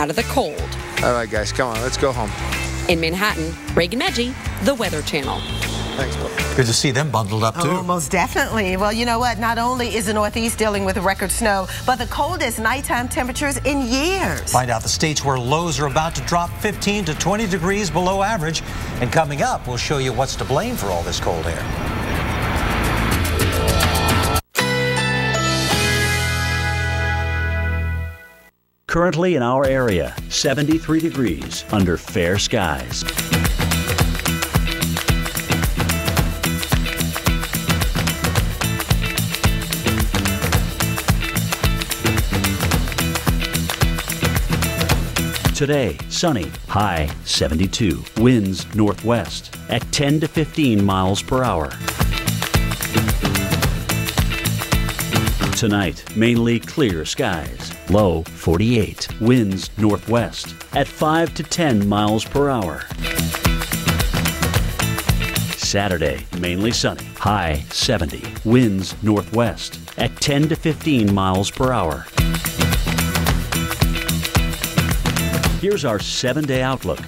out of the cold. All right, guys, come on, let's go home. In Manhattan, Reagan Medji, The Weather Channel. Thanks, Bill. Good to see them bundled up, too. Oh, most definitely. Well, you know what? Not only is the Northeast dealing with record snow, but the coldest nighttime temperatures in years. Find out the states where lows are about to drop 15 to 20 degrees below average. And coming up, we'll show you what's to blame for all this cold air. Currently in our area, 73 degrees under fair skies. Today, sunny, high 72, winds northwest at 10 to 15 miles per hour. Tonight, mainly clear skies, low 48, winds northwest at 5 to 10 miles per hour. Saturday, mainly sunny, high 70, winds northwest at 10 to 15 miles per hour. Here's our 7-day outlook.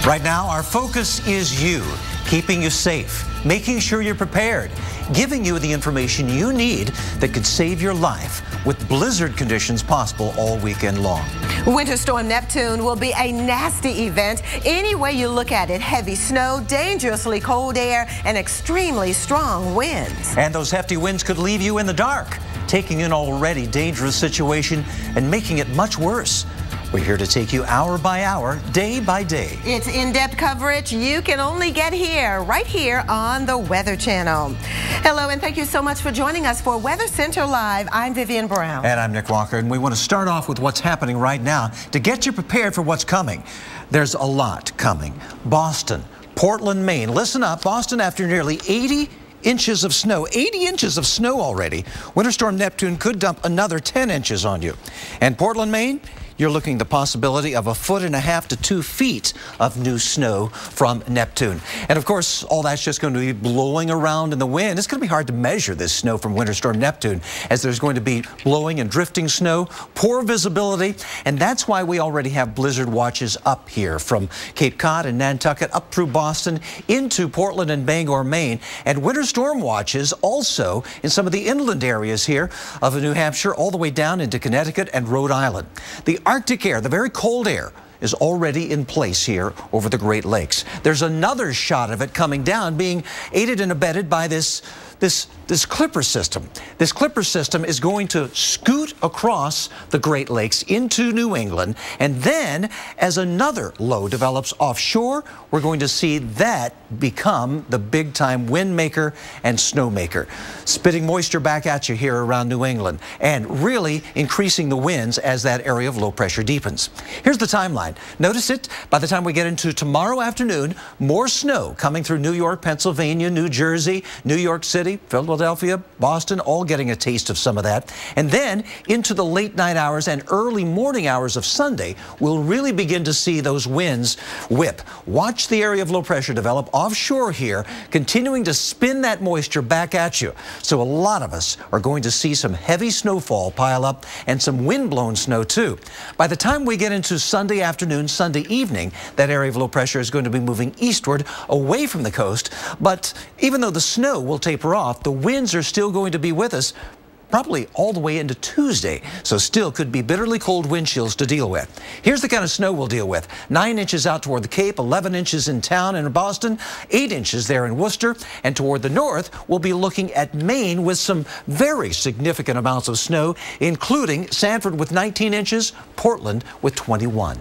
Right now, our focus is you, keeping you safe, making sure you're prepared, giving you the information you need that could save your life with blizzard conditions possible all weekend long. Winter Storm Neptune will be a nasty event. Any way you look at it, heavy snow, dangerously cold air, and extremely strong winds. And those hefty winds could leave you in the dark, taking an already dangerous situation and making it much worse. We're here to take you hour by hour, day by day. It's in-depth coverage you can only get here, right here on the Weather Channel. Hello, and thank you so much for joining us for Weather Center Live. I'm Vivian Brown. And I'm Nick Walker, and we want to start off with what's happening right now to get you prepared for what's coming. There's a lot coming. Boston, Portland, Maine. Listen up, Boston, after nearly 80 inches of snow, 80 inches of snow already, Winter Storm Neptune could dump another 10 inches on you. And Portland, Maine, you're looking at the possibility of 1.5 to 2 feet of new snow from Neptune. And of course, all that's just going to be blowing around in the wind. It's going to be hard to measure this snow from Winter Storm Neptune, as there's going to be blowing and drifting snow, poor visibility, and that's why we already have blizzard watches up here from Cape Cod and Nantucket up through Boston into Portland and Bangor, Maine, and winter storm watches also in some of the inland areas here of New Hampshire all the way down into Connecticut and Rhode Island. The Arctic air, the very cold air, is already in place here over the Great Lakes. There's another shot of it coming down, being aided and abetted by this clipper system. This clipper system is going to scoot across the Great Lakes into New England, and then as another low develops offshore, we're going to see that become the big-time wind maker and snow maker, spitting moisture back at you here around New England and really increasing the winds as that area of low pressure deepens. Here's the timeline. Notice it. By the time we get into tomorrow afternoon, more snow coming through New York, Pennsylvania, New Jersey, New York City, Philadelphia, Boston, all getting a taste of some of that. And then into the late night hours and early morning hours of Sunday, we'll really begin to see those winds whip. Watch the area of low pressure develop offshore here, continuing to spin that moisture back at you. So a lot of us are going to see some heavy snowfall pile up and some wind-blown snow too. By the time we get into Sunday afternoon, Sunday evening, that area of low pressure is going to be moving eastward away from the coast. But even though the snow will taper off, the winds are still going to be with us probably all the way into Tuesday, so still could be bitterly cold wind chills to deal with. Here's the kind of snow we'll deal with. 9 inches out toward the Cape, 11 inches in town in Boston, 8 inches there in Worcester, and toward the north, we'll be looking at Maine with some very significant amounts of snow, including Sanford with 19 inches, Portland with 21.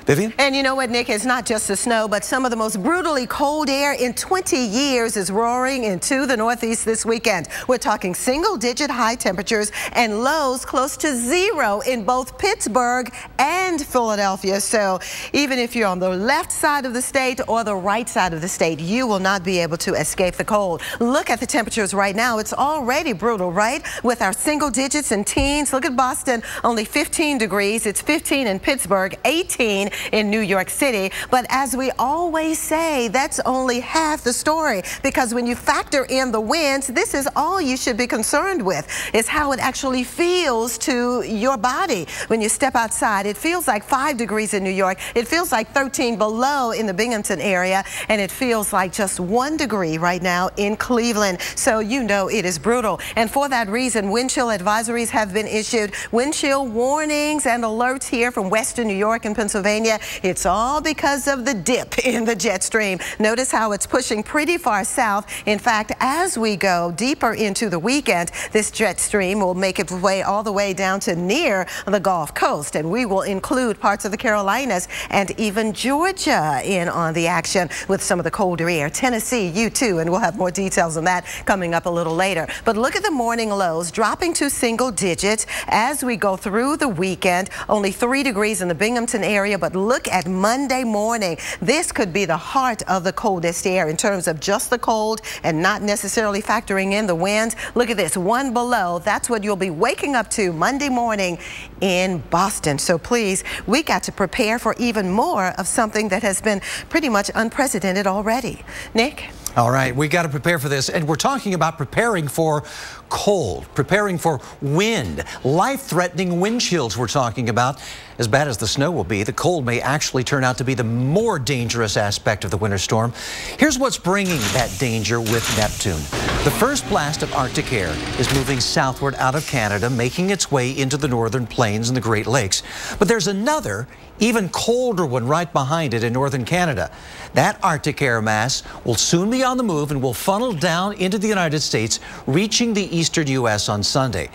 Vivian? And you know what, Nick? It's not just the snow, but some of the most brutally cold air in 20 years is roaring into the Northeast this weekend. We're talking single-digit high temperatures and lows close to 0 in both Pittsburgh and Philadelphia. So even if you're on the left side of the state or the right side of the state, you will not be able to escape the cold. Look at the temperatures right now. It's already brutal, right? With our single digits and teens. Look at Boston, only 15 degrees. It's 15 in Pittsburgh, 18 in New York City. But as we always say, that's only half the story, because when you factor in the winds, this is all you should be concerned with, is how it actually feels to your body. When you step outside, it feels like 5 degrees in New York. It feels like 13 below in the Binghamton area, and it feels like just 1 degree right now in Cleveland. So you know it is brutal. And for that reason, wind chill advisories have been issued. Wind chill warnings and alerts here from western New York and Pennsylvania. It's all because of the dip in the jet stream. Notice how it's pushing pretty far south. In fact, as we go deeper into the weekend, this jet stream will make its way all the way down to near the Gulf Coast, and we will include parts of the Carolinas and even Georgia in on the action with some of the colder air. Tennessee, you too, and we'll have more details on that coming up a little later. But look at the morning lows dropping to single digits as we go through the weekend. Only 3 degrees in the Binghamton area, but look at Monday morning. This could be the heart of the coldest air in terms of just the cold and not necessarily factoring in the winds. Look at this, 1 below. That's what you'll be waking up to Monday morning in Boston. So please, we got to prepare for even more of something that has been pretty much unprecedented already. Nick? All right, we got to prepare for this, and we're talking about preparing for cold, preparing for wind, life-threatening wind chills we're talking about. As bad as the snow will be, the cold may actually turn out to be the more dangerous aspect of the winter storm. Here's what's bringing that danger with Neptune. The first blast of Arctic air is moving southward out of Canada, making its way into the northern plains and the Great Lakes. But there's another, even colder one right behind it in northern Canada. That Arctic air mass will soon be on the move and will funnel down into the United States, reaching the eastern U.S. on Sunday.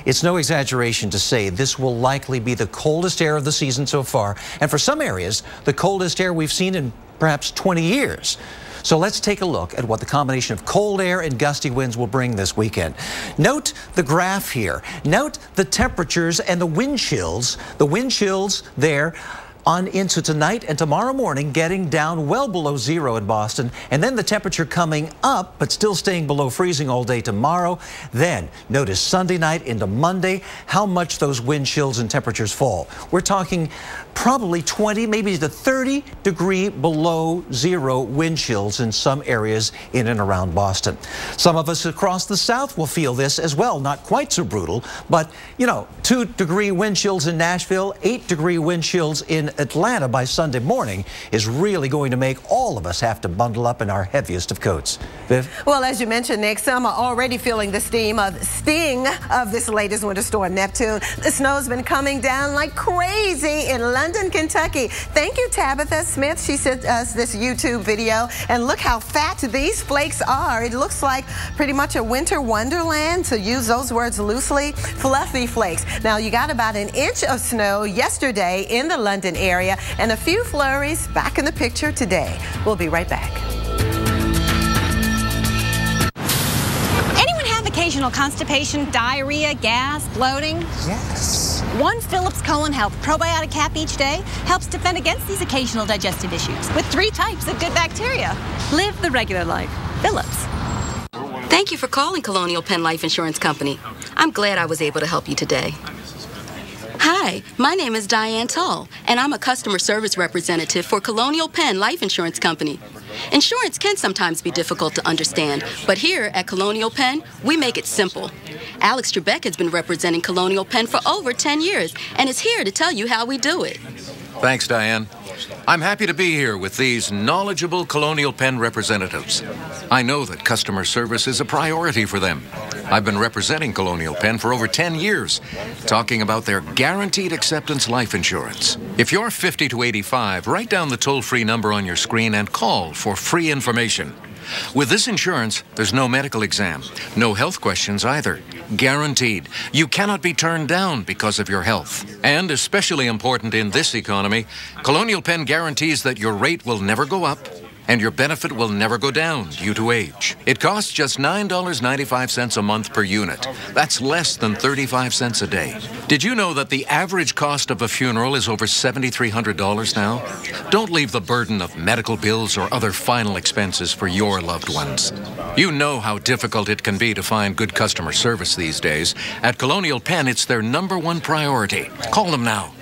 It's no exaggeration to say this will likely be the coldest air of the season so far, and for some areas, the coldest air we've seen in perhaps 20 years. So let's take a look at what the combination of cold air and gusty winds will bring this weekend. Note the graph here. Note the temperatures and the wind chills. The wind chills there on into tonight and tomorrow morning, getting down well below 0 in Boston, and then the temperature coming up but still staying below freezing all day tomorrow. Then notice Sunday night into Monday how much those wind chills and temperatures fall. We're talking probably 20, maybe to 30 degree below 0 wind chills in some areas in and around Boston. Some of us across the south will feel this as well, not quite so brutal, but you know, 2 degree wind chills in Nashville, 8 degree wind chills in Atlanta by Sunday morning is really going to make all of us have to bundle up in our heaviest of coats. Viv? Well, as you mentioned, Nick, some are already feeling the sting of this latest winter storm, Neptune. The snow's been coming down like crazy in London, Kentucky. Thank you, Tabitha Smith. She sent us this YouTube video, and look how fat these flakes are. It looks like pretty much a winter wonderland, to use those words loosely. Fluffy flakes. Now, you got about an inch of snow yesterday in the London area, and a few flurries back in the picture today. We'll be right back. Anyone have occasional constipation, diarrhea, gas, bloating? Yes. One Phillips Colon Health probiotic cap each day helps defend against these occasional digestive issues with 3 types of good bacteria. Live the regular life. Phillips. Thank you for calling Colonial Penn Life Insurance Company. I'm glad I was able to help you today. Hi, my name is Diane Tull, and I'm a customer service representative for Colonial Penn Life Insurance Company. Insurance can sometimes be difficult to understand, but here at Colonial Penn, we make it simple. Alex Trebek has been representing Colonial Penn for over 10 years and is here to tell you how we do it. Thanks, Diane. I'm happy to be here with these knowledgeable Colonial Penn representatives. I know that customer service is a priority for them. I've been representing Colonial Penn for over 10 years, talking about their guaranteed acceptance life insurance. If you're 50 to 85, write down the toll-free number on your screen and call for free information. With this insurance, there's no medical exam, no health questions either. Guaranteed. You cannot be turned down because of your health. And especially important in this economy, Colonial Penn guarantees that your rate will never go up and your benefit will never go down due to age. It costs just $9.95 a month per unit. That's less than 35 cents a day. Did you know that the average cost of a funeral is over $7,300 now? Don't leave the burden of medical bills or other final expenses for your loved ones. You know how difficult it can be to find good customer service these days. At Colonial Penn, it's their #1 priority. Call them now.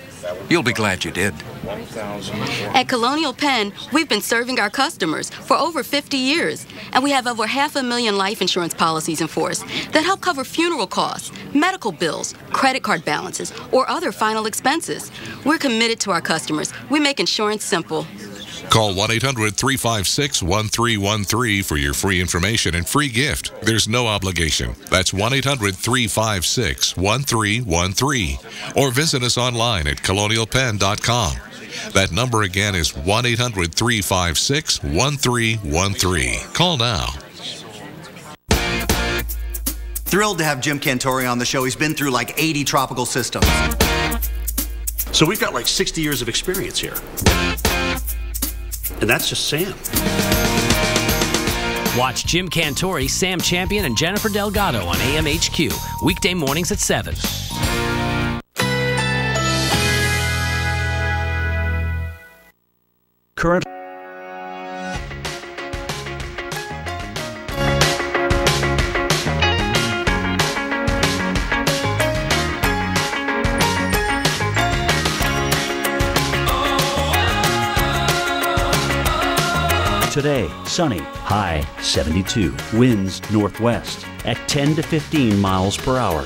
You'll be glad you did. At Colonial Penn, we've been serving our customers for over 50 years, and we have over 500,000 life insurance policies in force that help cover funeral costs, medical bills, credit card balances, or other final expenses. We're committed to our customers. We make insurance simple. Call 1-800-356-1313 for your free information and free gift. There's no obligation. That's 1-800-356-1313. Or visit us online at colonialpenn.com. That number again is 1-800-356-1313. Call now. Thrilled to have Jim Cantore on the show. He's been through like 80 tropical systems. So we've got like 60 years of experience here. And that's just Sam. Watch Jim Cantore, Sam Champion, and Jennifer Delgado on AMHQ, weekday mornings at 7. Current. Today, sunny, high 72, winds northwest at 10 to 15 miles per hour.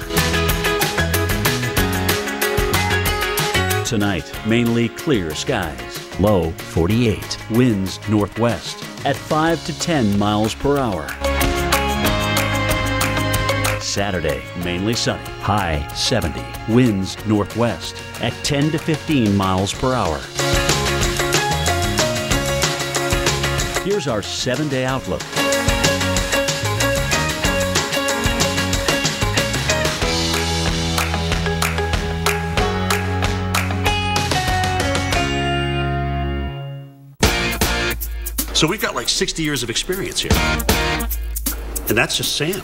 Tonight, mainly clear skies, low 48, winds northwest at 5 to 10 miles per hour. Saturday, mainly sunny, high 70, winds northwest at 10 to 15 miles per hour. Here's our 7-day outlook. So we've got like 60 years of experience here. And that's just Sam.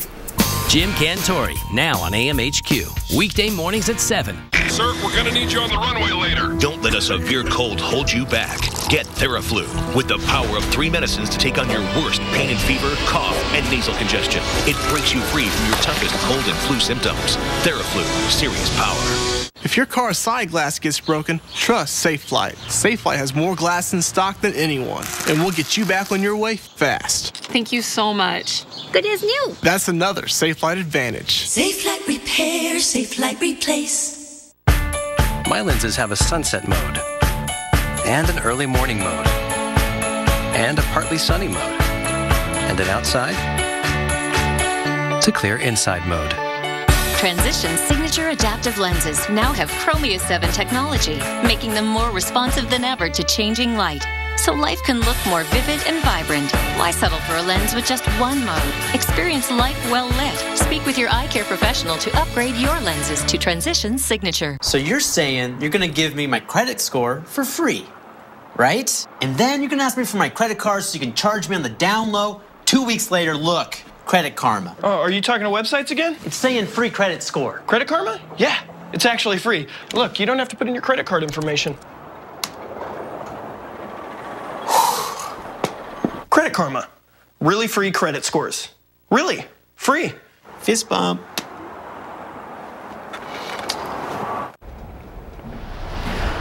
Jim Cantore, now on AMHQ, weekday mornings at 7. Sir, we're going to need you on the runway later. Don't let a severe cold hold you back. Get Theraflu with the power of 3 medicines to take on your worst pain and fever, cough, and nasal congestion. It breaks you free from your toughest cold and flu symptoms. Theraflu, serious power. If your car's side glass gets broken, trust Safelite. Safelite has more glass in stock than anyone, and we'll get you back on your way fast. Thank you so much. Good as new. That's another Safelite advantage. Safelite repair, Safelite replace. My lenses have a sunset mode, and an early morning mode, and a partly sunny mode, and an outside to clear inside mode. Transition's signature adaptive lenses now have Chromia 7 technology, making them more responsive than ever to changing light. So life can look more vivid and vibrant. Why settle for a lens with just one mode? Experience life well lit. Speak with your eye care professional to upgrade your lenses to Transition's signature. So you're saying you're going to give me my credit score for free, right? And then you're going to ask me for my credit card so you can charge me on the down low. 2 weeks later, look, Credit Karma. Oh, are you talking to websites again? It's saying free credit score. Credit Karma? Yeah, it's actually free. Look, you don't have to put in your credit card information. Credit Karma. Really free credit scores. Really free. Fist bump.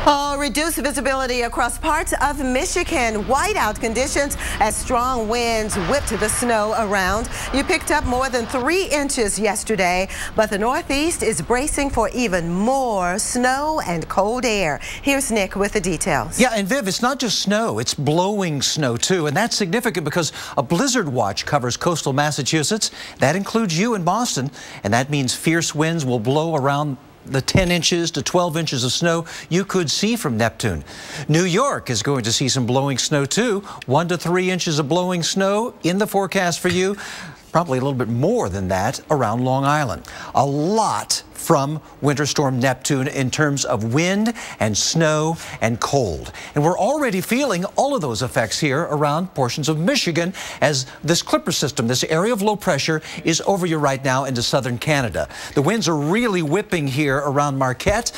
Oh, reduced visibility across parts of Michigan. Whiteout conditions as strong winds whipped the snow around. You picked up more than 3 inches yesterday, but the Northeast is bracing for even more snow and cold air. Here's Nick with the details. Yeah, and Viv, it's not just snow, it's blowing snow too, and that's significant because a blizzard watch covers coastal Massachusetts. That includes you in Boston, and that means fierce winds will blow around the 10 inches to 12 inches of snow you could see from Neptune. New York is going to see some blowing snow too. 1 to 3 inches of blowing snow in the forecast for you. Probably a little bit more than that around Long Island. A lot from Winter Storm Neptune in terms of wind and snow and cold. And we're already feeling all of those effects here around portions of Michigan as this Clipper system, this area of low pressure, is over you right now into southern Canada. The winds are really whipping here around Marquette.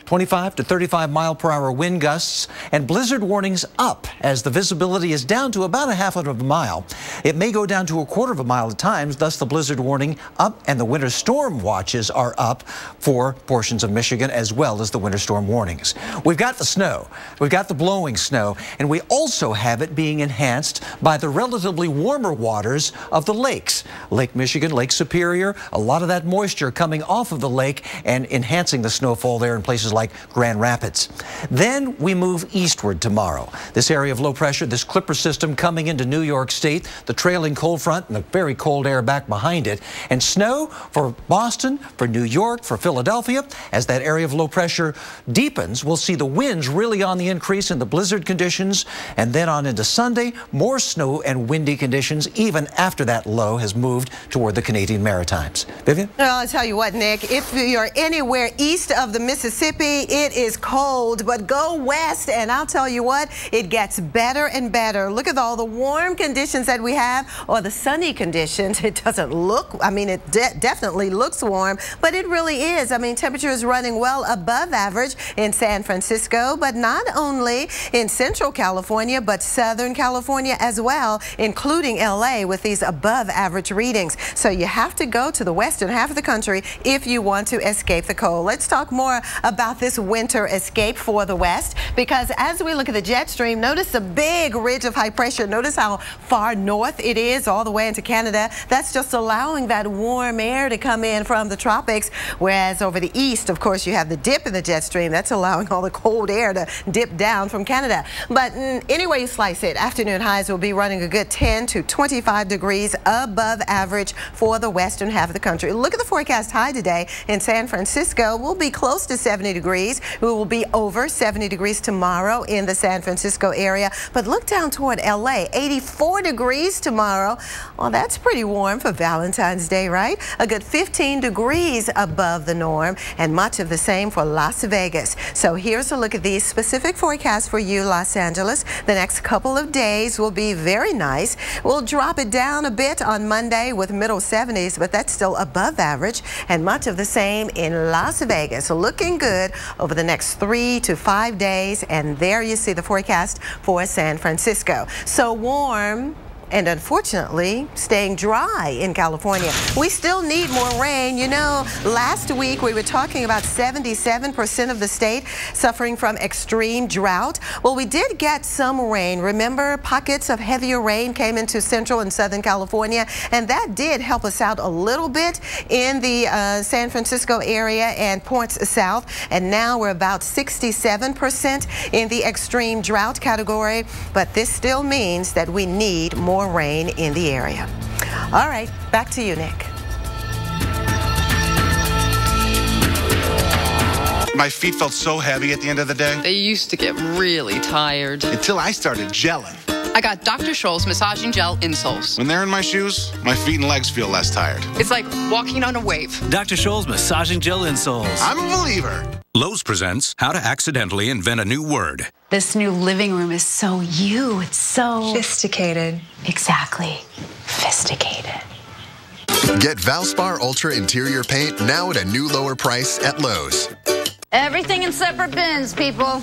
25 to 35 mile-per-hour wind gusts, and blizzard warnings up as the visibility is down to about a half of a mile. It may go down to a quarter of a mile at times, thus the blizzard warning up, and the winter storm watches are up for portions of Michigan as well as the winter storm warnings. We've got the snow, we've got the blowing snow, and we also have it being enhanced by the relatively warmer waters of the lakes. Lake Michigan, Lake Superior, a lot of that moisture coming off of the lake and enhancing the snowfall there in places like Grand Rapids. Then we move eastward tomorrow. This area of low pressure, this Clipper system coming into New York State, the trailing cold front and the very cold air back behind it, and snow for Boston, for New York, for Philadelphia. As that area of low pressure deepens, we'll see the winds really on the increase in the blizzard conditions, and then on into Sunday, more snow and windy conditions even after that low has moved toward the Canadian Maritimes. Vivian? Well, I'll tell you what, Nick, if you're anywhere east of the Mississippi, it is cold, but go west and I'll tell you what, it gets better and better. Look at all the warm conditions that we have, or the sunny conditions. It doesn't look, I mean, it definitely looks warm, but it really is. I mean, temperature is running well above average in San Francisco, but not only in Central California, but Southern California as well, including LA with these above average readings. So you have to go to the western half of the country if you want to escape the cold. Let's talk more about this winter escape for the west, because as we look at the jet stream, notice the big ridge of high pressure. Notice how far north it is all the way into Canada. That's just allowing that warm air to come in from the tropics, whereas over the east, of course, you have the dip in the jet stream. That's allowing all the cold air to dip down from Canada. But anyway you slice it, afternoon highs will be running a good 10 to 25 degrees above average for the western half of the country. Look at the forecast high today in San Francisco. We'll be close to 70 degrees. We will be over 70 degrees tomorrow in the San Francisco area. But look down toward LA, 84 degrees tomorrow. Well, that's pretty warm for Valentine's Day, right? A good 15 degrees above the norm, and much of the same for Las Vegas. So here's a look at these specific forecasts for you, Los Angeles. The next couple of days will be very nice. We'll drop it down a bit on Monday with middle 70s, but that's still above average, and much of the same in Las Vegas. Looking good over the next 3 to 5 days, and there you see the forecast for San Francisco. So warm, and unfortunately staying dry in California. We still need more rain. You know, last week we were talking about 77% of the state suffering from extreme drought. Well, we did get some rain. Remember, pockets of heavier rain came into Central and Southern California, and that did help us out a little bit in the San Francisco area and points south. And now we're about 67% in the extreme drought category, but this still means that we need more rain in the area. All right, back to you, Nick. My feet felt so heavy at the end of the day. They used to get really tired. Until I started gelling. I got Dr. Scholl's massaging gel insoles. When they're in my shoes, my feet and legs feel less tired. It's like walking on a wave. Dr. Scholl's massaging gel insoles. I'm a believer. Lowe's presents How to Accidentally Invent a New Word. This new living room is so you. It's so sophisticated. Exactly. Sophisticated. Get Valspar Ultra Interior Paint now at a new lower price at Lowe's. Everything in separate bins, people.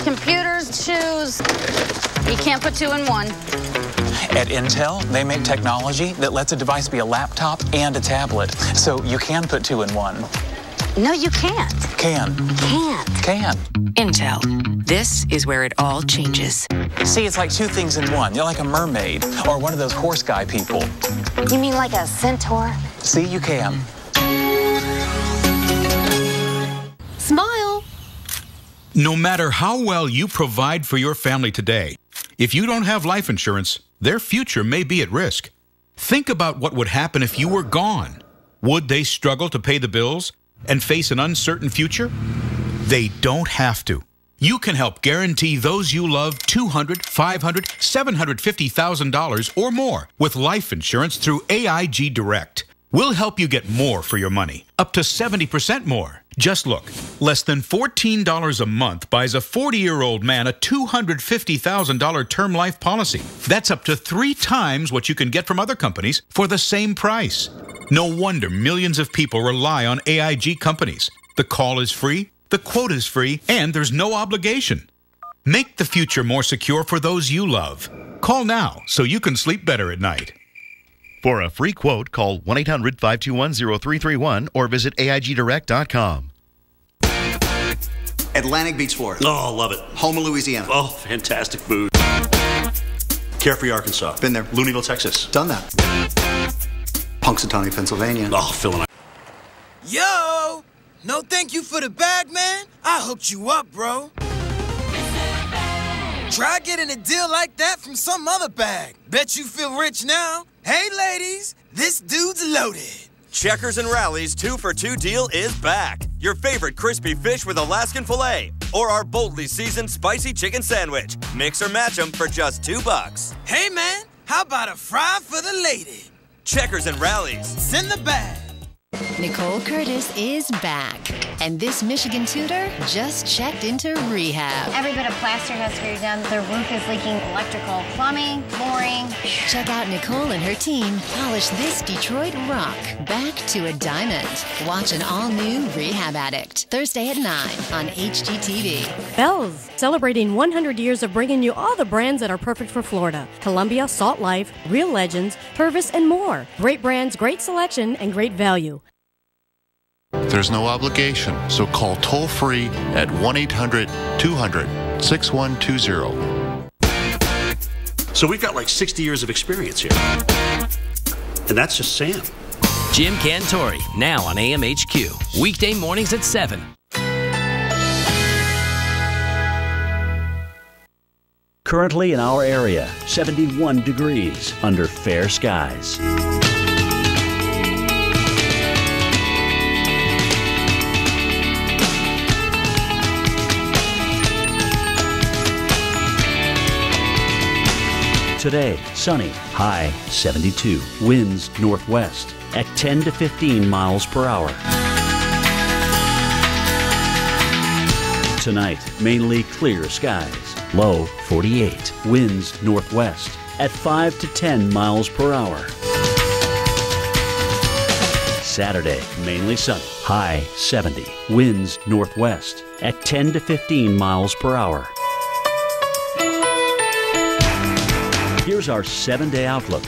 Computers, shoes. You can't put two in one. At Intel, they make technology that lets a device be a laptop and a tablet. So you can put two in one. No, you can't. Can. Can't. Can. Intel. This is where it all changes. See, it's like two things in one. You're like a mermaid or one of those horse guy people. You mean like a centaur? See, you can. Smile. No matter how well you provide for your family today, if you don't have life insurance, their future may be at risk. Think about what would happen if you were gone. Would they struggle to pay the bills and face an uncertain future? They don't have to. You can help guarantee those you love $200,000, $500,000, $750,000 or more with life insurance through AIG Direct. We'll help you get more for your money, up to 70% more. Just look, less than $14 a month buys a 40-year-old man a $250,000 term life policy. That's up to 3 times what you can get from other companies for the same price. No wonder millions of people rely on AIG companies. The call is free, The quote is free, and there's no obligation. Make the future more secure for those you love. Call now so you can sleep better at night. For a free quote, call 1-800-521-0331 or visit AIGdirect.com. Atlantic Beach, Florida. Oh, love it. Houma, Louisiana. Oh, fantastic food. Carefree, Arkansas. Been there. Looneyville, Texas. Done that. Punxsutawney, Pennsylvania. Oh, Phil and I. Yo! No thank you for the bag, man. I hooked you up, bro. Try getting a deal like that from some other bag. Bet you feel rich now. Hey, ladies, this dude's loaded. Checkers and Rally's 2-for-2 deal is back. Your favorite crispy fish with Alaskan filet, or our boldly seasoned spicy chicken sandwich. Mix or match them for just $2. Hey, man, how about a fry for the lady? Checkers and Rally's. Send the bag. Nicole Curtis is back, and this Michigan tutor just checked into rehab. Every bit of plaster has screwed down. The roof is leaking, electrical, plumbing, flooring. Check out Nicole and her team polish this Detroit rock back to a diamond. Watch an all-new Rehab Addict, Thursday at 9 on HGTV. Bell's, celebrating 100 years of bringing you all the brands that are perfect for Florida. Columbia, Salt Life, Real Legends, Purvis, and more. Great brands, great selection, and great value. There's no obligation, so call toll-free at 1-800-200-6120. So we've got like 60 years of experience here. And that's just Sam. Jim Cantori, now on AMHQ. Weekday mornings at 7. Currently in our area, 71 degrees under fair skies. Today, sunny, high 72, winds northwest at 10 to 15 miles per hour. Tonight, mainly clear skies, low 48, winds northwest at 5 to 10 miles per hour. Saturday, mainly sunny, high 70, winds northwest at 10 to 15 miles per hour. Here's our 7-day outlook.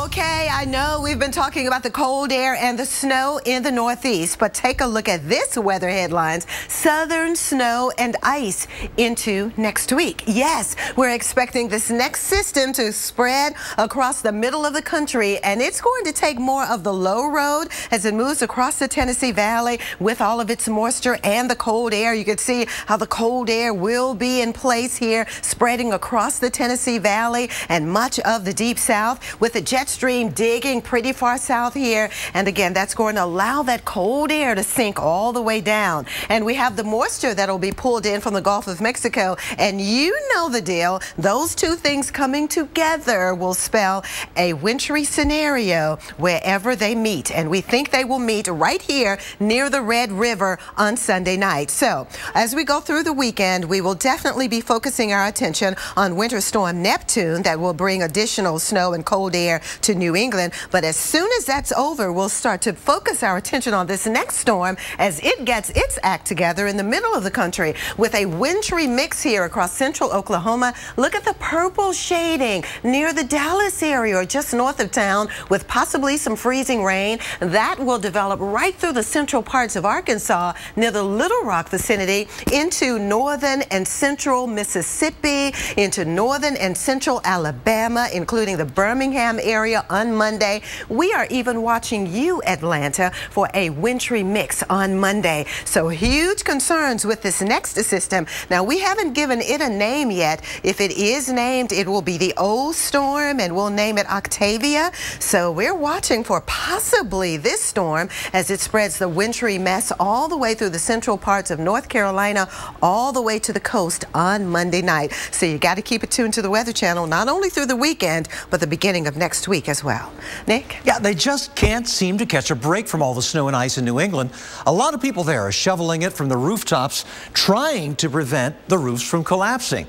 Okay, I know we've been talking about the cold air and the snow in the Northeast, but take a look at this weather headlines. Southern snow and ice into next week. Yes, we're expecting this next system to spread across the middle of the country, and it's going to take more of the low road as it moves across the Tennessee Valley with all of its moisture and the cold air. You can see how the cold air will be in place here, spreading across the Tennessee Valley and much of the Deep South, with the jet stream digging pretty far south here. And again, that's going to allow that cold air to sink all the way down. And we have the moisture that will be pulled in from the Gulf of Mexico. And you know the deal. Those two things coming together will spell a wintry scenario wherever they meet. And we think they will meet right here near the Red River on Sunday night. So as we go through the weekend, we will definitely be focusing our attention on Winter Storm Neptune that will bring additional snow and cold air to New England. But as soon as that's over, we'll start to focus our attention on this next storm as it gets its act together in the middle of the country with a wintry mix here across central Oklahoma. Look at the purple shading near the Dallas area or just north of town with possibly some freezing rain. That will develop right through the central parts of Arkansas near the Little Rock vicinity into northern and central Mississippi, into northern and central Alabama, including the Birmingham area on Monday. We are even watching you, Atlanta, for a wintry mix on Monday. So huge concerns with this next system. Now, we haven't given it a name yet. If it is named, it will be the O storm, and we'll name it Octavia. So we're watching for possibly this storm as it spreads the wintry mess all the way through the central parts of North Carolina, all the way to the coast on Monday night. So you got to keep it tuned to the Weather Channel, not only through the weekend, but the beginning of next next week as well. Nick? Yeah, they just can't seem to catch a break from all the snow and ice in New England. A lot of people there are shoveling it from the rooftops, trying to prevent the roofs from collapsing.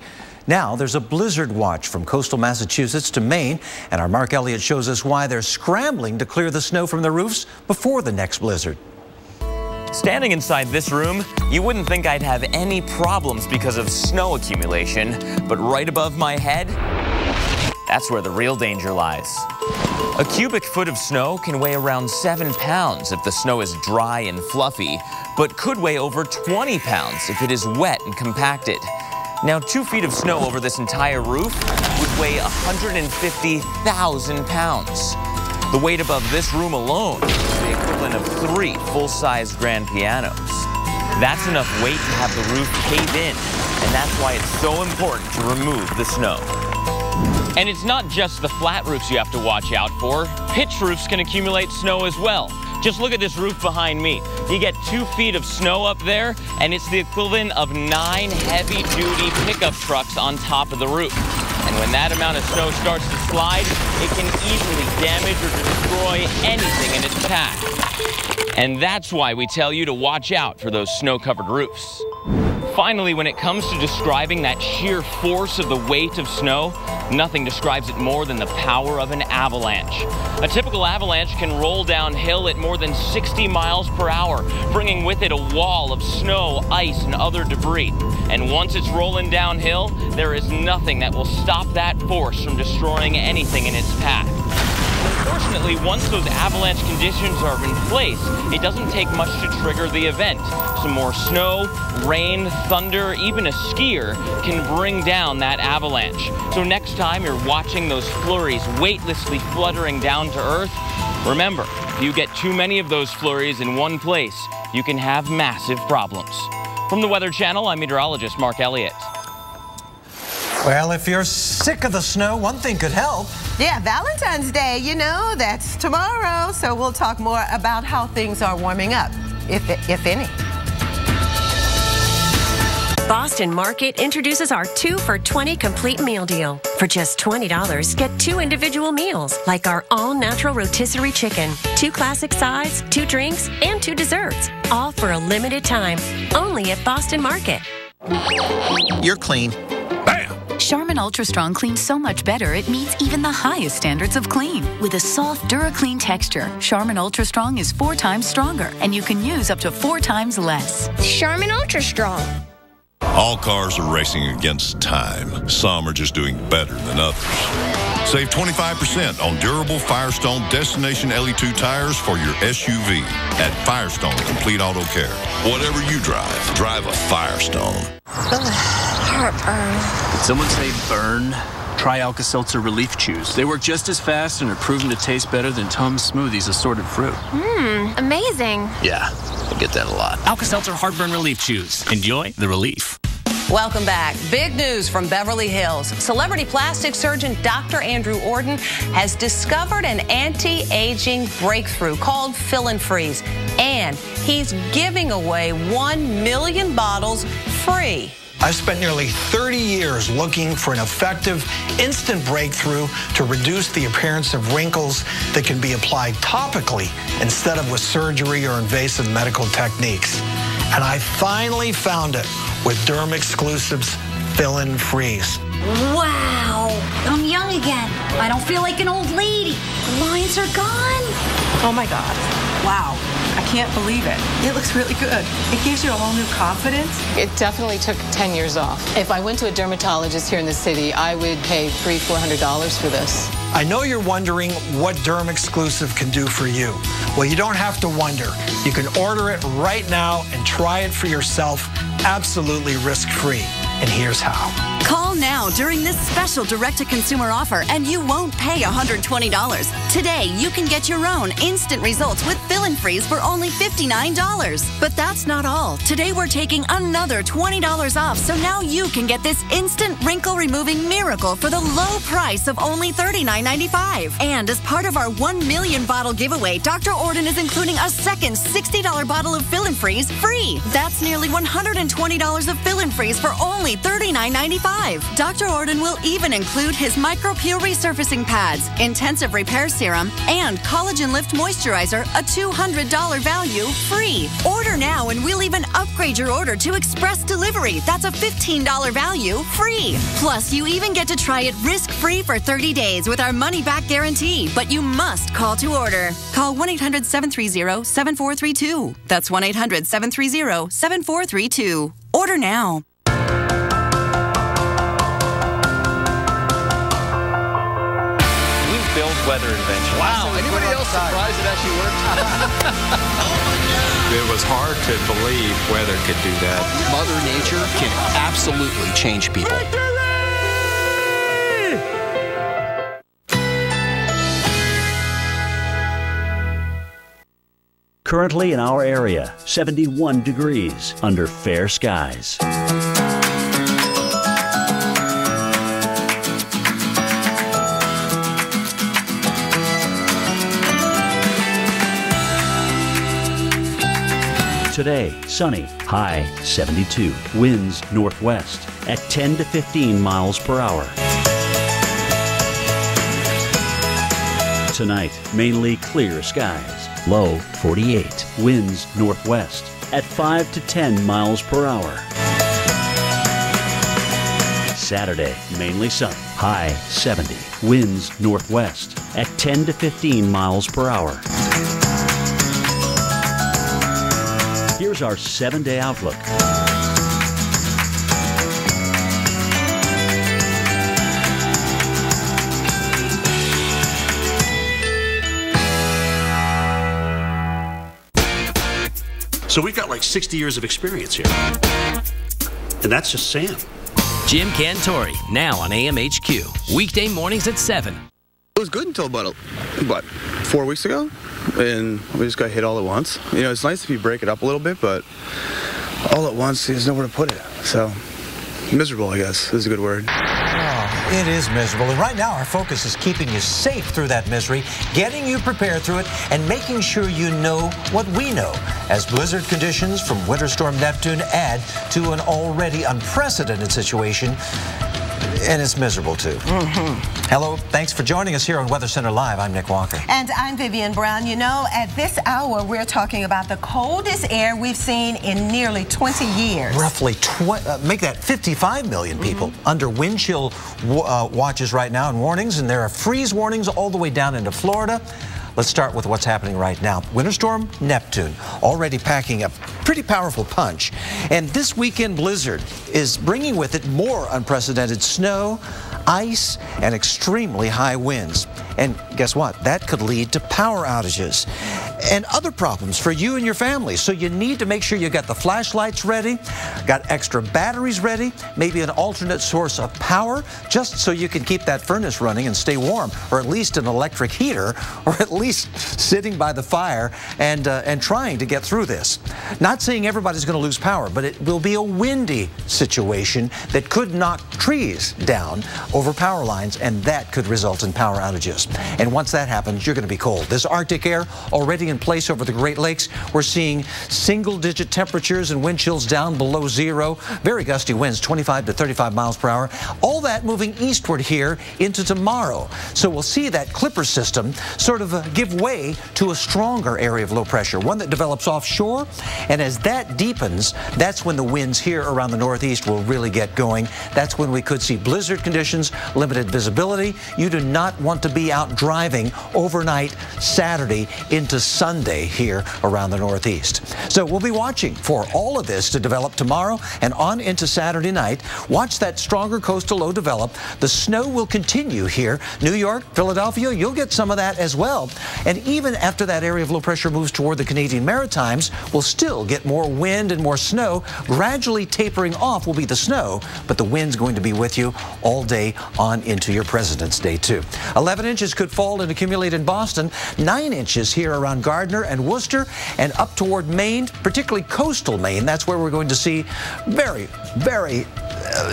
Now there's a blizzard watch from coastal Massachusetts to Maine, and our Mark Elliott shows us why they're scrambling to clear the snow from the roofs before the next blizzard. Standing inside this room, you wouldn't think I'd have any problems because of snow accumulation, but right above my head, that's where the real danger lies. A cubic foot of snow can weigh around 7 pounds if the snow is dry and fluffy, but could weigh over 20 pounds if it is wet and compacted. Now, 2 feet of snow over this entire roof would weigh 150,000 pounds. The weight above this room alone is the equivalent of 3 full-size grand pianos. That's enough weight to have the roof cave in, and that's why it's so important to remove the snow. And it's not just the flat roofs you have to watch out for. Pitched roofs can accumulate snow as well. Just look at this roof behind me. You get 2 feet of snow up there, and it's the equivalent of 9 heavy-duty pickup trucks on top of the roof. And when that amount of snow starts to slide, it can easily damage or destroy anything in its path. And that's why we tell you to watch out for those snow-covered roofs. Finally, when it comes to describing that sheer force of the weight of snow, nothing describes it more than the power of an avalanche. A typical avalanche can roll downhill at more than 60 miles per hour, bringing with it a wall of snow, ice, and other debris. And once it's rolling downhill, there is nothing that will stop that force from destroying anything in its path. Unfortunately, once those avalanche conditions are in place, it doesn't take much to trigger the event. Some more snow, rain, thunder, even a skier can bring down that avalanche. So next time you're watching those flurries weightlessly fluttering down to earth, remember, if you get too many of those flurries in one place, you can have massive problems. From the Weather Channel, I'm meteorologist Mark Elliott. Well, if you're sick of the snow, one thing could help. Yeah, Valentine's Day, you know, that's tomorrow. So we'll talk more about how things are warming up, if any. Boston Market introduces our 2 for $20 complete meal deal. For just $20, get 2 individual meals, like our all-natural rotisserie chicken, 2 classic sides, 2 drinks, and 2 desserts, all for a limited time, only at Boston Market. You're clean. Bam! Charmin Ultra Strong cleans so much better it meets even the highest standards of clean. With a soft, DuraClean texture, Charmin Ultra Strong is 4 times stronger, and you can use up to 4 times less. Charmin Ultra Strong. All cars are racing against time. Some are just doing better than others. Save 25% on durable Firestone Destination LE2 tires for your SUV at Firestone Complete Auto Care. Whatever you drive, drive a Firestone. Heartburn. Did someone say burn? Try Alka-Seltzer Relief Chews. They work just as fast and are proven to taste better than Tums Smoothies assorted fruit. Amazing. Yeah, I get that a lot. Alka-Seltzer Heartburn Relief Chews. Enjoy the relief. Welcome back. Big news from Beverly Hills. Celebrity plastic surgeon Dr. Andrew Orden has discovered an anti-aging breakthrough called Fill and Freeze. And he's giving away 1 million bottles free. I've spent nearly 30 years looking for an effective, instant breakthrough to reduce the appearance of wrinkles that can be applied topically instead of with surgery or invasive medical techniques. And I finally found it with Derm Exclusives Fill and Freeze. Wow, I'm young again. I don't feel like an old lady. The lines are gone. Oh my God. Wow. I can't believe it. It looks really good. It gives you a whole new confidence. It definitely took 10 years off. If I went to a dermatologist here in the city, I would pay $300-400 for this. I know you're wondering what Derm Exclusive can do for you. Well, you don't have to wonder. You can order it right now and try it for yourself absolutely risk-free. And here's how. Call now during this special direct-to-consumer offer and you won't pay $120. Today, you can get your own instant results with Fill and Freeze for only $59. But that's not all. Today, we're taking another $20 off, so now you can get this instant wrinkle-removing miracle for the low price of only $39.95. And as part of our 1 million bottle giveaway, Dr. Orden is including a second $60 bottle of Fill and Freeze free. That's nearly $120 of Fill and Freeze for only only $39.95. Dr. Orden will even include his MicroPure resurfacing pads, intensive repair serum, and Collagen Lift Moisturizer, a $200 value, free. Order now and we'll even upgrade your order to express delivery. That's a $15 value, free. Plus, you even get to try it risk-free for 30 days with our money-back guarantee. But you must call to order. Call 1-800-730-7432. That's 1-800-730-7432. Order now. Build weather invention. Wow. Anybody else surprised it actually worked? It was hard to believe weather could do that. Mother Nature can absolutely change people. Currently in our area, 71 degrees under fair skies. Today, sunny, high 72, winds northwest at 10 to 15 miles per hour. Tonight, mainly clear skies, low 48, winds northwest at 5 to 10 miles per hour. Saturday, mainly sunny, high 70, winds northwest at 10 to 15 miles per hour. Here's our 7-day outlook. So we've got like 60 years of experience here. And that's just Sam. Jim Cantori, now on AMHQ. Weekday mornings at 7. It was good until about 4 weeks ago, and we just got hit all at once. You know, it's nice if you break it up a little bit, but all at once, there's nowhere to put it. So, miserable, I guess, is a good word. Oh, it is miserable. And right now, our focus is keeping you safe through that misery, getting you prepared through it, and making sure you know what we know as blizzard conditions from Winter Storm Neptune add to an already unprecedented situation. And it's miserable, too. Hello, thanks for joining us here on Weather Center Live. I'm Nick Walker. And I'm Vivian Brown. You know, at this hour, we're talking about the coldest air we've seen in nearly 20 years. Roughly, make that 55 million people under wind chill watches right now and warnings. And there are freeze warnings all the way down into Florida. Let's start with what's happening right now. Winter Storm Neptune already packing a pretty powerful punch. And this weekend blizzard is bringing with it more unprecedented snow, ice, and extremely high winds. And guess what? That could lead to power outages and other problems for you and your family. So you need to make sure you got the flashlights ready, got extra batteries ready, maybe an alternate source of power, just so you can keep that furnace running and stay warm, or at least an electric heater, or at least sitting by the fire and trying to get through this. Not saying everybody's going to lose power, but it will be a windy situation that could knock trees down over power lines, and that could result in power outages. And once that happens, you're going to be cold. This Arctic air already in place over the Great Lakes. We're seeing single-digit temperatures and wind chills down below zero. Very gusty winds, 25 to 35 miles per hour. All that moving eastward here into tomorrow. So we'll see that Clipper system sort of give way to a stronger area of low pressure, one that develops offshore. And as that deepens, that's when the winds here around the northeast will really get going. That's when we could see blizzard conditions, limited visibility. You do not want to be out driving overnight Saturday into Sunday here around the northeast. So we'll be watching for all of this to develop tomorrow and on into Saturday night. Watch that stronger coastal low develop. The snow will continue here. New York, Philadelphia, you'll get some of that as well. And even after that area of low pressure moves toward the Canadian Maritimes, we'll still get more wind and more snow. Gradually tapering off will be the snow, but the wind's going to be with you all day on into your President's Day too. 11 inches could fall and accumulate in Boston, 9 inches here around Gardner and Worcester, and up toward Maine, particularly coastal Maine. That's where we're going to see very, very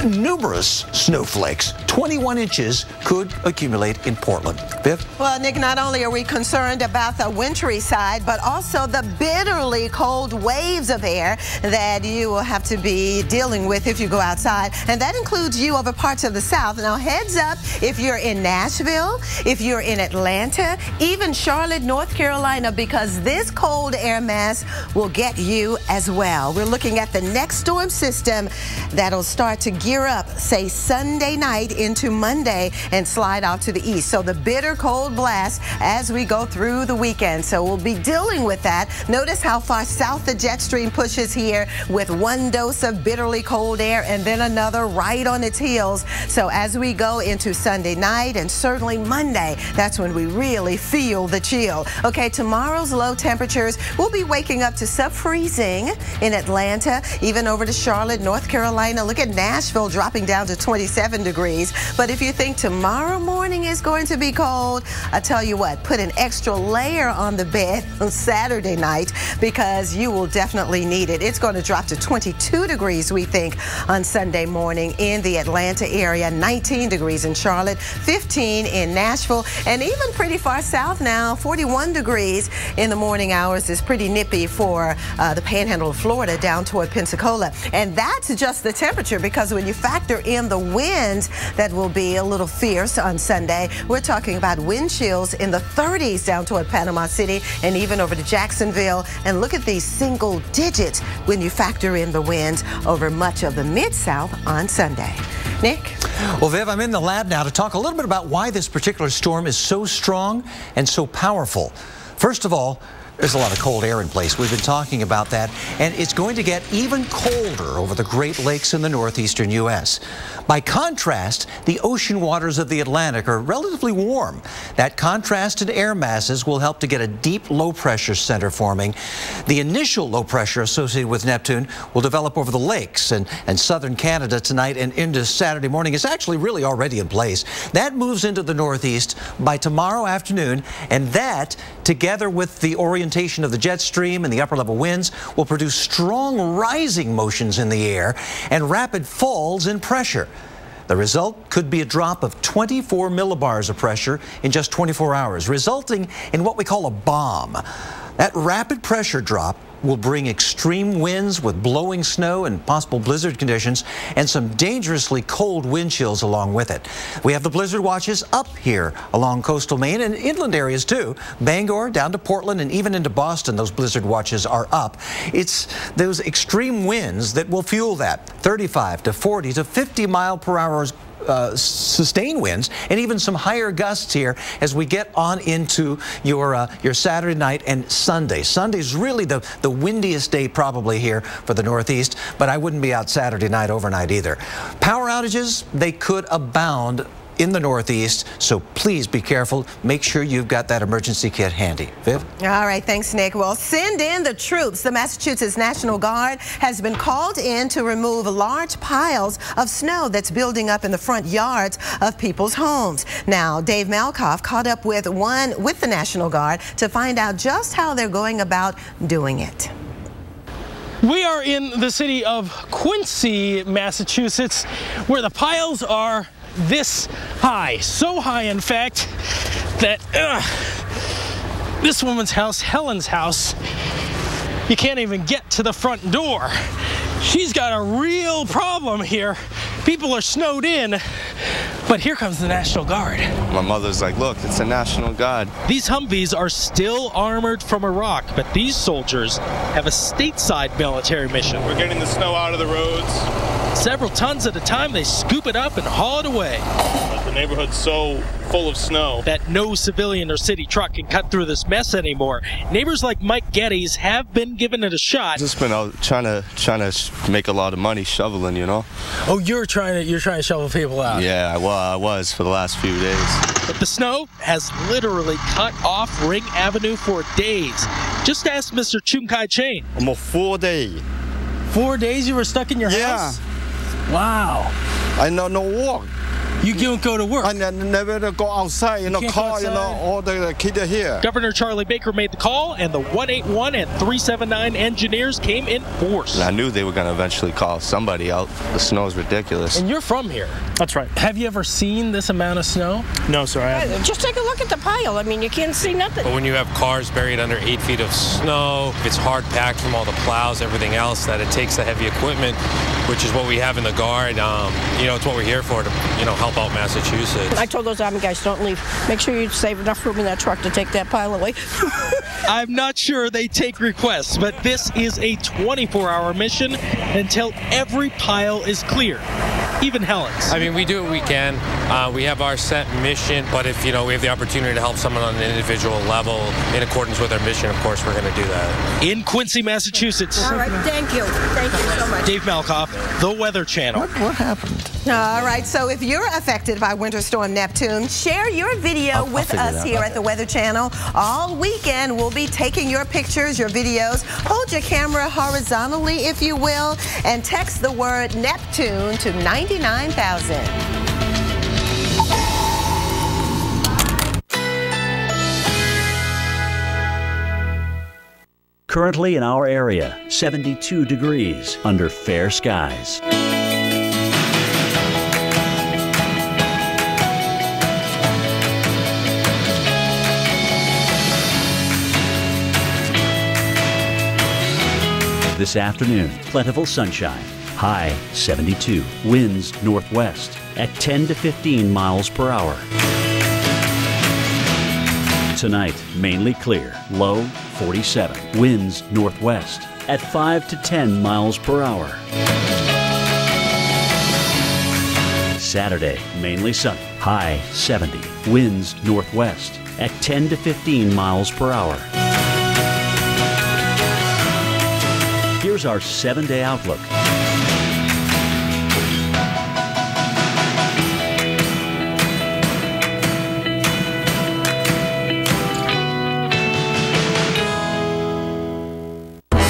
numerous snowflakes. 21 inches could accumulate in Portland. Viv? Well, Nick, not only are we concerned about the wintry side, but also the bitterly cold waves of air that you will have to be dealing with if you go outside. And that includes you over parts of the South. Now, heads up if you're in Nashville, if you're in Atlanta, even Charlotte, North Carolina, because this cold air mass will get you as well. We're looking at the next storm system that'll start to gear up, say, Sunday night into Monday and slide off to the east. So the bitter cold blast as we go through the weekend. So we'll be dealing with that. Notice how far south the jet stream pushes here with one dose of bitterly cold air and then another right on its heels. So as we go into Sunday night and certainly Monday, that's when we really feel the chill. Okay, tomorrow's low temperatures, we'll be waking up to sub-freezing in Atlanta, even over to Charlotte, North Carolina. Look at Nashville dropping down to 27 degrees. But if you think tomorrow morning is going to be cold, I tell you what, put an extra layer on the bed on Saturday night because you will definitely need it. It's going to drop to 22 degrees, we think, on Sunday morning in the Atlanta area, 19 degrees in Charlotte, 15 in Nashville, and even pretty far south now, 41 degrees in the morning hours is pretty nippy for the panhandle of Florida down toward Pensacola. And that's just the temperature, because when you factor in the winds that will be a little fierce on Sunday, we're talking about wind chills in the 30s down toward Panama City and even over to Jacksonville. And look at these single digits when you factor in the winds over much of the Mid-South on Sunday. Nick? Well, Viv, I'm in the lab now to talk a little bit about why this particular storm is so strong and so powerful. First of all, there's a lot of cold air in place. We've been talking about that, and it's going to get even colder over the Great Lakes in the northeastern U.S. By contrast, the ocean waters of the Atlantic are relatively warm. That contrast in air masses will help to get a deep low-pressure center forming. The initial low pressure associated with Neptune will develop over the lakes and southern Canada tonight and into Saturday morning. It's actually really already in place. That moves into the northeast by tomorrow afternoon, and that, together with the orientation of the jet stream and the upper level winds, will produce strong rising motions in the air and rapid falls in pressure. The result could be a drop of 24 millibars of pressure in just 24 hours, resulting in what we call a bomb. That rapid pressure drop will bring extreme winds with blowing snow and possible blizzard conditions and some dangerously cold wind chills along with it. We have the blizzard watches up here along coastal Maine and inland areas too. Bangor down to Portland and even into Boston, those blizzard watches are up. It's those extreme winds that will fuel that 35 to 40 to 50 mile per hour sustained winds, and even some higher gusts here as we get on into your Saturday night and Sunday. Sunday's really the windiest day probably here for the Northeast, but I wouldn't be out Saturday night overnight either. Power outages, they could abound in the Northeast, so please be careful. Make sure you've got that emergency kit handy. Viv? All right, thanks, Nick. Well, send in the troops. The Massachusetts National Guard has been called in to remove large piles of snow that's building up in the front yards of people's homes. Now, Dave Malkoff caught up with the National Guard to find out just how they're going about doing it. We are in the city of Quincy, Massachusetts, where the piles are this high. So high, in fact, that this woman's house, Helen's house, you can't even get to the front door. She's got a real problem here. People are snowed in, but here comes the National Guard. My mother's like, look, it's the National Guard. These Humvees are still armored from Iraq, but these soldiers have a stateside military mission. We're getting the snow out of the roads. Several tons at a time, they scoop it up and haul it away. The neighborhood's so full of snow that no civilian or city truck can cut through this mess anymore. Neighbors like Mike Geddes have been given it a shot. Just been out trying to make a lot of money shoveling, you know. Oh, you're trying to shovel people out. Yeah, well, I was for the last few days. But the snow has literally cut off Ring Avenue for days. Just ask Mr. Chung Kai Chain. I'm a 4 day. 4 days you were stuck in your house? Wow. I know no walk. You don't go to work. I never go outside, car, all the kids are here. Governor Charlie Baker made the call, and the 181 and 379 engineers came in force. And I knew they were going to eventually call somebody out. The snow is ridiculous. And you're from here. That's right. Have you ever seen this amount of snow? No, sir, I haven't. Just take a look at the pile. I mean, you can't see nothing. But when you have cars buried under 8 feet of snow, it's hard packed from all the plows, everything else, that it takes the heavy equipment, which is what we have in the Guard. It's what we're here for, to, help out Massachusetts. I told those Army guys, don't leave. Make sure you save enough room in that truck to take that pile away. I'm not sure they take requests, but this is a 24-hour mission until every pile is clear. Even Helen's. I mean, we do what we can. We have our set mission, but if, we have the opportunity to help someone on an individual level in accordance with our mission, of course, we're going to do that. In Quincy, Massachusetts. All right, thank you. Thank you so much. Dave Malkoff, The Weather Channel. What happened? All right, so if you're affected by Winter Storm Neptune, share your video with us here at the Weather Channel. All weekend, we'll be taking your pictures, your videos. Hold your camera horizontally, if you will, and text the word Neptune to 99,000. Currently in our area, 72 degrees under fair skies. This afternoon, plentiful sunshine. High 72. Winds northwest at 10 to 15 miles per hour. Tonight, mainly clear. Low 47. Winds northwest at 5 to 10 miles per hour. Saturday, mainly sunny. High 70. Winds northwest at 10 to 15 miles per hour. Here's our 7-day outlook.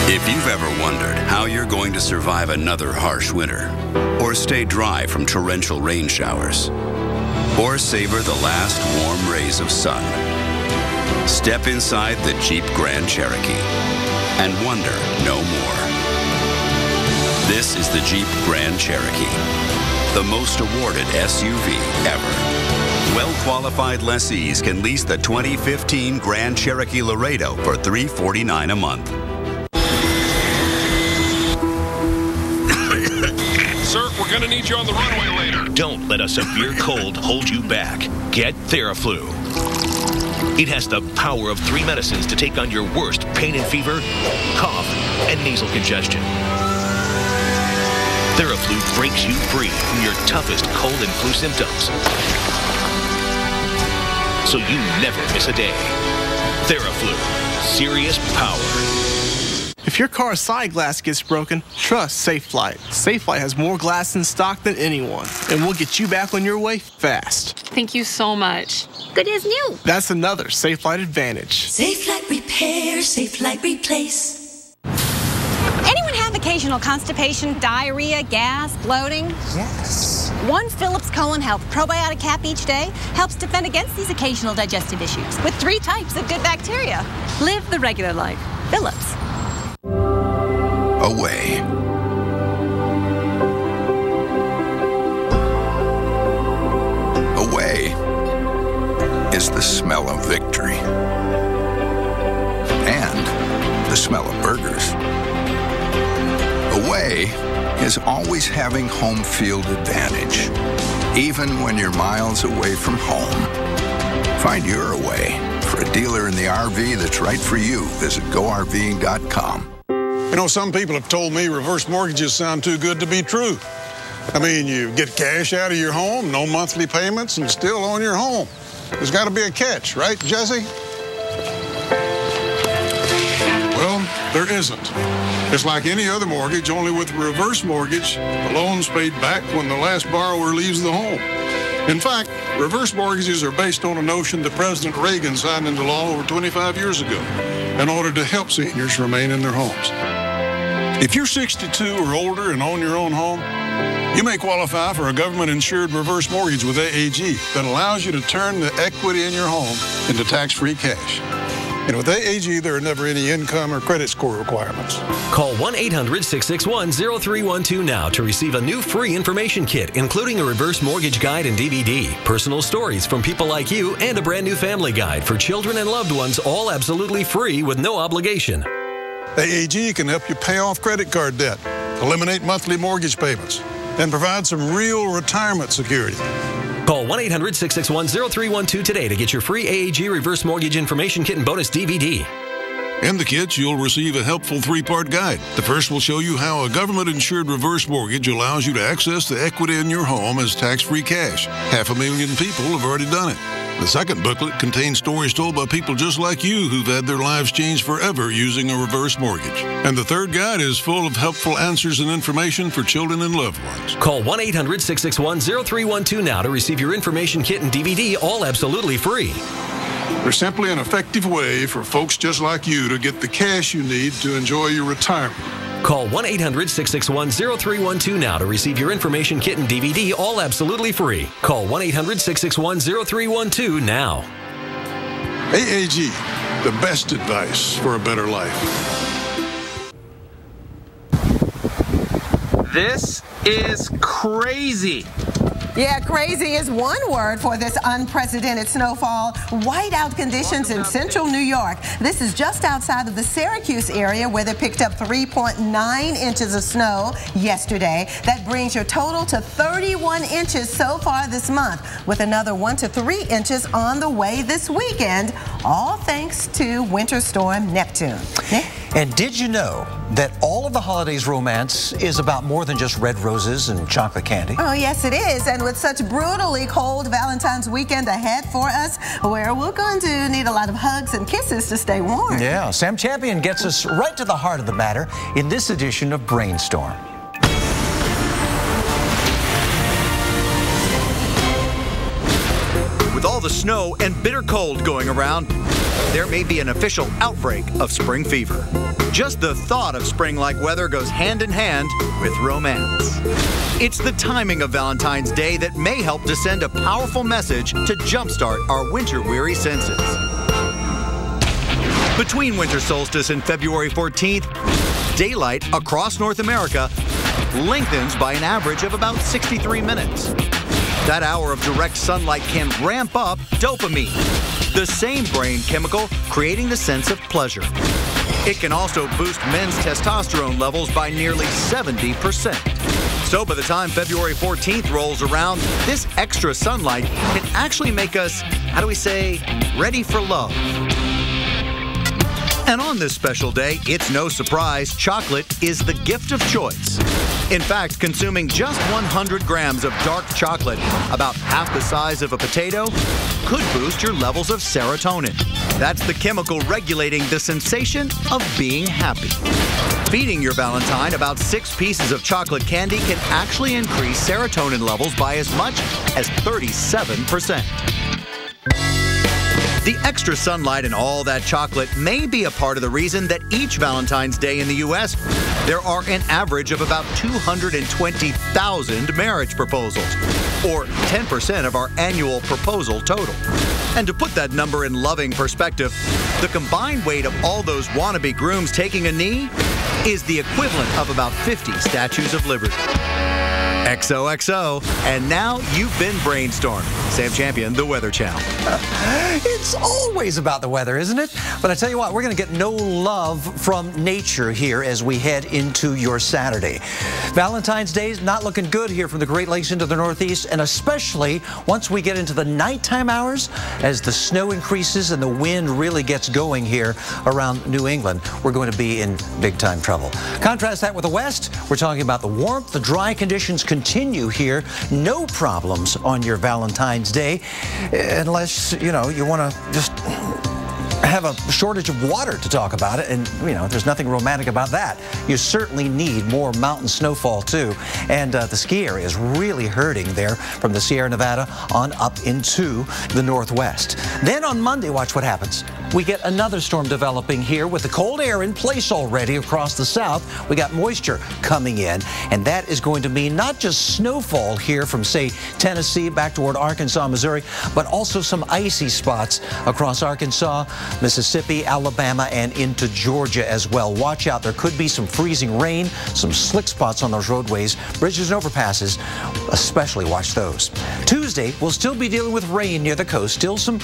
If you've ever wondered how you're going to survive another harsh winter, or stay dry from torrential rain showers, or savor the last warm rays of sun, step inside the Jeep Grand Cherokee and wonder no more. This is the Jeep Grand Cherokee, the most awarded SUV ever. Well-qualified lessees can lease the 2015 Grand Cherokee Laredo for $349 a month. Sir, we're gonna need you on the runway later. Don't let a severe cold hold you back. Get Theraflu. It has the power of 3 medicines to take on your worst pain and fever, cough, and nasal congestion. Theraflu breaks you free from your toughest cold and flu symptoms, so you never miss a day. Theraflu, serious power. If your car's side glass gets broken, trust Safelite. Safelite has more glass in stock than anyone, and we'll get you back on your way fast. Thank you so much. Good as new. That's another Safelite advantage. Safelite repair, Safelite replace. Anyone have occasional constipation, diarrhea, gas, bloating? Yes. One Phillips Colon Health probiotic cap each day helps defend against these occasional digestive issues with 3 types of good bacteria. Live the regular life. Phillips. Away. Away is the smell of victory. And the smell of burgers. Away is always having home field advantage, even when you're miles away from home. Find your away. For a dealer in the RV that's right for you, visit GoRVing.com. You know, some people have told me reverse mortgages sound too good to be true. I mean, you get cash out of your home, no monthly payments, and still own your home. There's got to be a catch, right, Jesse? Well, there isn't. It's like any other mortgage, only with a reverse mortgage, the loan's paid back when the last borrower leaves the home. In fact, reverse mortgages are based on a notion that President Reagan signed into law over 25 years ago in order to help seniors remain in their homes. If you're 62 or older and own your own home, you may qualify for a government-insured reverse mortgage with AAG that allows you to turn the equity in your home into tax-free cash. And with AAG, there are never any income or credit score requirements. Call 1-800-661-0312 now to receive a new free information kit, including a reverse mortgage guide and DVD, personal stories from people like you, and a brand new family guide for children and loved ones, all absolutely free with no obligation. AAG can help you pay off credit card debt, eliminate monthly mortgage payments, and provide some real retirement security. Call 1-800-661-0312 today to get your free AAG reverse mortgage information kit and bonus DVD. In the kits, you'll receive a helpful 3-part guide. The first will show you how a government-insured reverse mortgage allows you to access the equity in your home as tax-free cash. 500,000 people have already done it. The second booklet contains stories told by people just like you who've had their lives changed forever using a reverse mortgage. And the third guide is full of helpful answers and information for children and loved ones. Call 1-800-661-0312 now to receive your information kit and DVD, all absolutely free. There's simply an effective way for folks just like you to get the cash you need to enjoy your retirement. Call 1-800-661-0312 now to receive your information kit and DVD, all absolutely free. Call 1-800-661-0312 now. AAG, the best advice for a better life. This is crazy. Yeah, crazy is one word for this unprecedented snowfall. Whiteout conditions in central New York. This is just outside of the Syracuse area where they picked up 3.9 inches of snow yesterday. That brings your total to 31 inches so far this month, with another 1 to 3 inches on the way this weekend, all thanks to Winter Storm Neptune. Yeah. And did you know that all of the holidays romance is about more than just red roses and chocolate candy? Oh, yes, it is. And with such brutally cold Valentine's weekend ahead for us, where we're going to need a lot of hugs and kisses to stay warm. Yeah, Sam Champion gets us right to the heart of the matter in this edition of Brainstorm. With all the snow and bitter cold going around, there may be an official outbreak of spring fever. Just the thought of spring-like weather goes hand in hand with romance. It's the timing of Valentine's Day that may help to send a powerful message to jumpstart our winter-weary senses. Between winter solstice and February 14th, daylight across North America lengthens by an average of about 63 minutes. That hour of direct sunlight can ramp up dopamine, the same brain chemical creating the sense of pleasure. It can also boost men's testosterone levels by nearly 70%. So by the time February 14th rolls around, this extra sunlight can actually make us, how do we say, ready for love. And on this special day, it's no surprise chocolate is the gift of choice. In fact, consuming just 100 grams of dark chocolate, about half the size of a potato, could boost your levels of serotonin. That's the chemical regulating the sensation of being happy. Feeding your Valentine about 6 pieces of chocolate candy can actually increase serotonin levels by as much as 37%. The extra sunlight and all that chocolate may be a part of the reason that each Valentine's Day in the U.S., there are an average of about 220,000 marriage proposals, or 10% of our annual proposal total. And to put that number in loving perspective, the combined weight of all those wannabe grooms taking a knee is the equivalent of about 50 Statues of Liberty. XOXO, and now you've been brainstorming. Sam Champion, the Weather Channel. It's always about the weather, isn't it? But I tell you what, we're going to get no love from nature here as we head into your Saturday. Valentine's Day is not looking good here from the Great Lakes into the Northeast, and especially once we get into the nighttime hours, as the snow increases and the wind really gets going here around New England, we're going to be in big-time trouble. Contrast that with the West. We're talking about the warmth, the dry conditions continue here. No problems on your Valentine's Day, unless, you know, you want to just have a shortage of water to talk about it, and you know, there's nothing romantic about that. You certainly need more mountain snowfall too, and the ski area is really hurting there from the Sierra Nevada on up into the Northwest. Then on Monday, watch what happens. we get another storm developing here with the cold air in place already across the south. We got moisture coming in, and that is going to mean not just snowfall here from, say, Tennessee back toward Arkansas, Missouri, but also some icy spots across Arkansas, Mississippi, Alabama, and into Georgia as well. Watch out. There could be some freezing rain, some slick spots on those roadways, bridges and overpasses. Especially watch those. Tuesday, we'll still be dealing with rain near the coast. Still some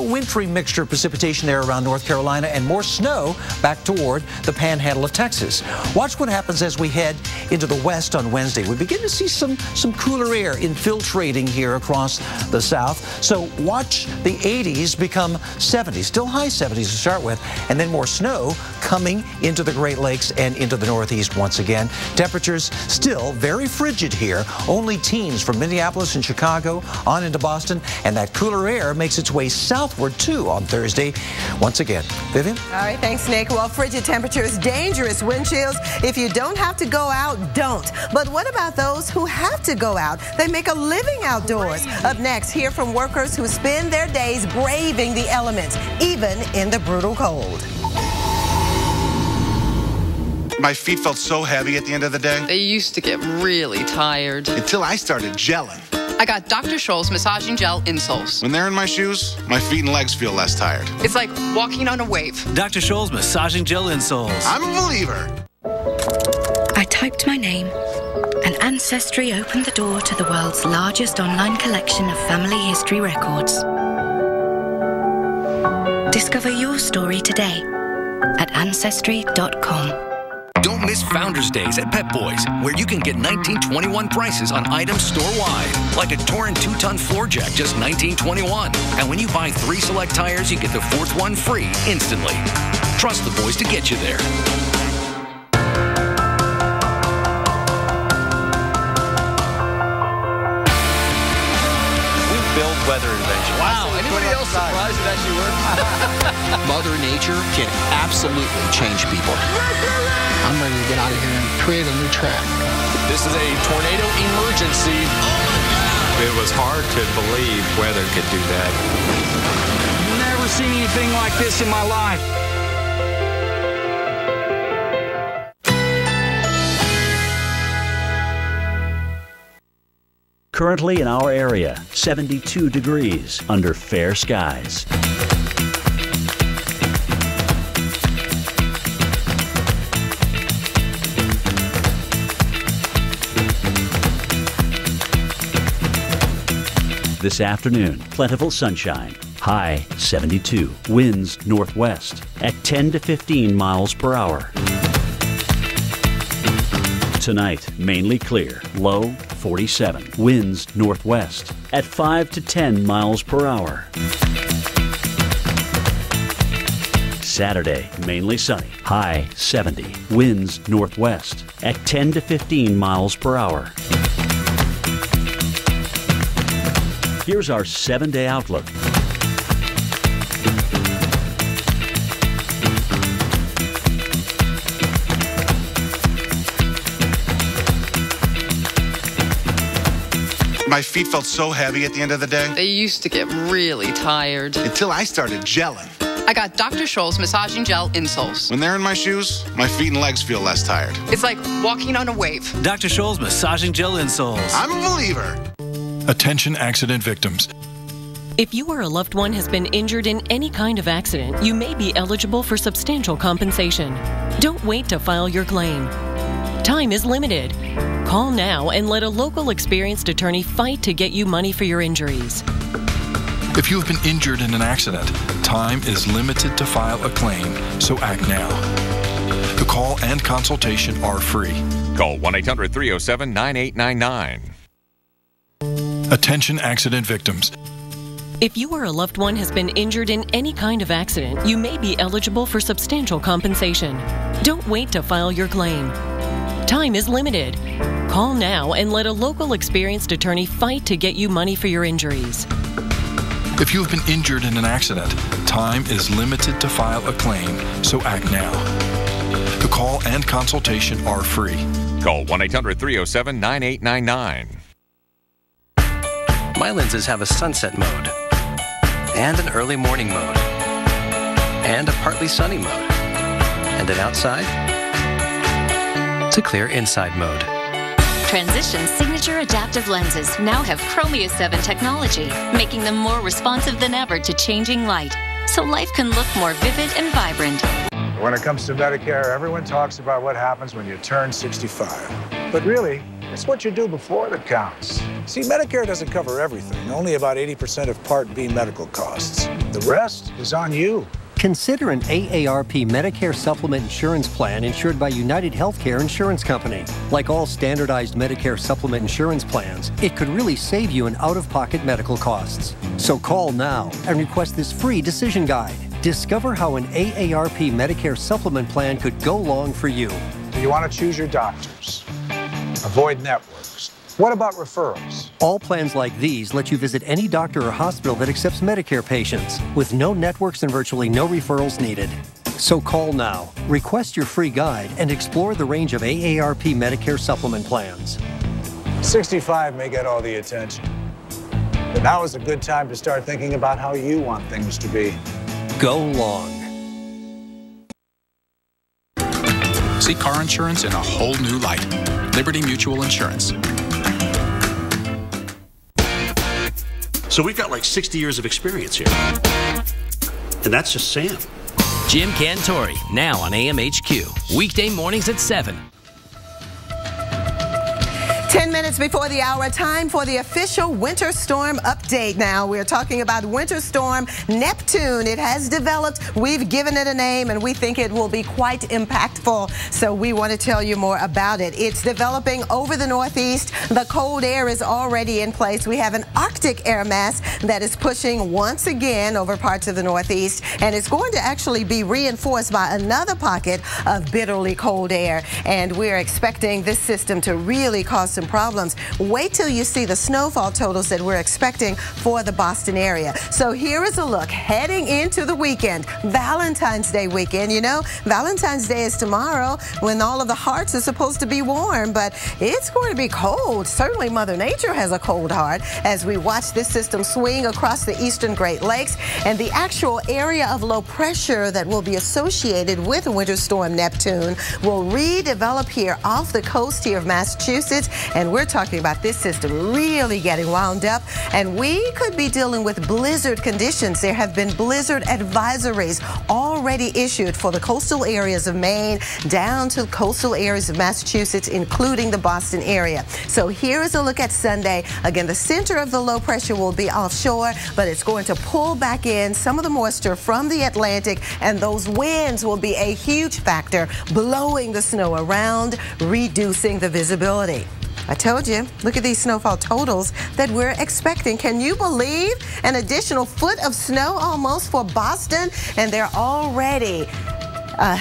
wintry mixture of precipitation there around North Carolina, and more snow back toward the panhandle of Texas. Watch what happens as we head into the west on Wednesday. We begin to see some cooler air infiltrating here across the south. So watch the 80s become 70s, still high 70s to start with, and then more snow coming into the Great Lakes and into the Northeast once again. Temperatures still very frigid here, only teens from Minneapolis and Chicago on into Boston, and that cooler air makes its way southward too on Thursday once again. Vivian? All right, thanks, Nick. Well, frigid temperatures, dangerous wind chills. If you don't have to go out, don't. But what about those who have to go out? They make a living outdoors. Up next, hear from workers who spend their days braving the elements, even in the brutal cold. My feet felt so heavy at the end of the day. They used to get really tired. Until I started gelling. I got Dr. Scholl's massaging gel insoles. When they're in my shoes, my feet and legs feel less tired. It's like walking on a wave. Dr. Scholl's massaging gel insoles. I'm a believer. I typed my name, and Ancestry opened the door to the world's largest online collection of family history records. Discover your story today at Ancestry.com. Don't miss Founders Days at Pep Boys, where you can get 1921 prices on items store-wide, like a Torin 2-ton floor jack, just $19.21. And when you buy 3 select tires, you get the 4th one free instantly. Trust the boys to get you there. We build weather inventions. Wow, anybody else surprised it actually worked? Mother Nature can absolutely change people. I'm ready to get out of here and create a new track. This is a tornado emergency. It was hard to believe weather could do that. Never seen anything like this in my life. Currently in our area, 72 degrees under fair skies. This afternoon, plentiful sunshine. High 72. Winds northwest at 10 to 15 miles per hour. Tonight, mainly clear. Low 47. Winds northwest at 5 to 10 miles per hour. Saturday, mainly sunny. High 70. Winds northwest at 10 to 15 miles per hour. Here's our 7-day outlook. My feet felt so heavy at the end of the day. They used to get really tired. Until I started gelling. I got Dr. Scholl's massaging gel insoles. When they're in my shoes, my feet and legs feel less tired. It's like walking on a wave. Dr. Scholl's massaging gel insoles. I'm a believer. Attention accident victims. If you or a loved one has been injured in any kind of accident, you may be eligible for substantial compensation. Don't wait to file your claim. Time is limited. Call now and let a local experienced attorney fight to get you money for your injuries. If you have been injured in an accident, time is limited to file a claim, so act now. The call and consultation are free. Call 1-800-307-9899. Attention accident victims. If you or a loved one has been injured in any kind of accident, you may be eligible for substantial compensation. Don't wait to file your claim. Time is limited. Call now and let a local experienced attorney fight to get you money for your injuries. If you have been injured in an accident, time is limited to file a claim, so act now. The call and consultation are free. Call 1-800-307-9899. My lenses have a sunset mode and an early morning mode and a partly sunny mode. And then outside, to clear inside mode. Transition's signature adaptive lenses now have Chromia 7 technology, making them more responsive than ever to changing light, so life can look more vivid and vibrant. When it comes to Medicare, everyone talks about what happens when you turn 65. But really, it's what you do before that counts. See, Medicare doesn't cover everything, only about 80% of Part B medical costs. The rest is on you. Consider an AARP Medicare Supplement Insurance Plan insured by United Healthcare Insurance Company. Like all standardized Medicare Supplement Insurance plans, it could really save you in out-of-pocket medical costs. So call now and request this free decision guide. Discover how an AARP Medicare Supplement plan could go long for you. You want to choose your doctors. Avoid networks. What about referrals? All plans like these let you visit any doctor or hospital that accepts Medicare patients, with no networks and virtually no referrals needed. So call now, request your free guide, and explore the range of AARP Medicare supplement plans. 65 may get all the attention, but now is a good time to start thinking about how you want things to be. Go long. See car insurance in a whole new light. Liberty Mutual Insurance. So we've got like 60 years of experience here. And that's just Sam. Jim Cantori, now on AMHQ. Weekday mornings at 7. 10 minutes before the hour, time for the official winter storm update. Now we're talking about Winter Storm Neptune. It has developed. We've given it a name, and we think it will be quite impactful. So we want to tell you more about it. It's developing over the Northeast. The cold air is already in place. We have an Arctic air mass that is pushing once again over parts of the Northeast, and it's going to actually be reinforced by another pocket of bitterly cold air. And we're expecting this system to really cause some problems. Wait till you see the snowfall totals that we're expecting for the Boston area. So here is a look heading into the weekend, Valentine's Day weekend. You know, Valentine's Day is tomorrow when all of the hearts are supposed to be warm, but it's going to be cold. Certainly Mother Nature has a cold heart as we watch this system swing across the eastern Great Lakes, and the actual area of low pressure that will be associated with Winter Storm Neptune will redevelop here off the coast here of Massachusetts. And we're talking about this system really getting wound up, and we could be dealing with blizzard conditions. There have been blizzard advisories already issued for the coastal areas of Maine down to coastal areas of Massachusetts, including the Boston area. So here is a look at Sunday. Again, the center of the low pressure will be offshore, but it's going to pull back in some of the moisture from the Atlantic, and those winds will be a huge factor, blowing the snow around, reducing the visibility. I told you, look at these snowfall totals that we're expecting. Can you believe an additional foot of snow almost for Boston? And they're already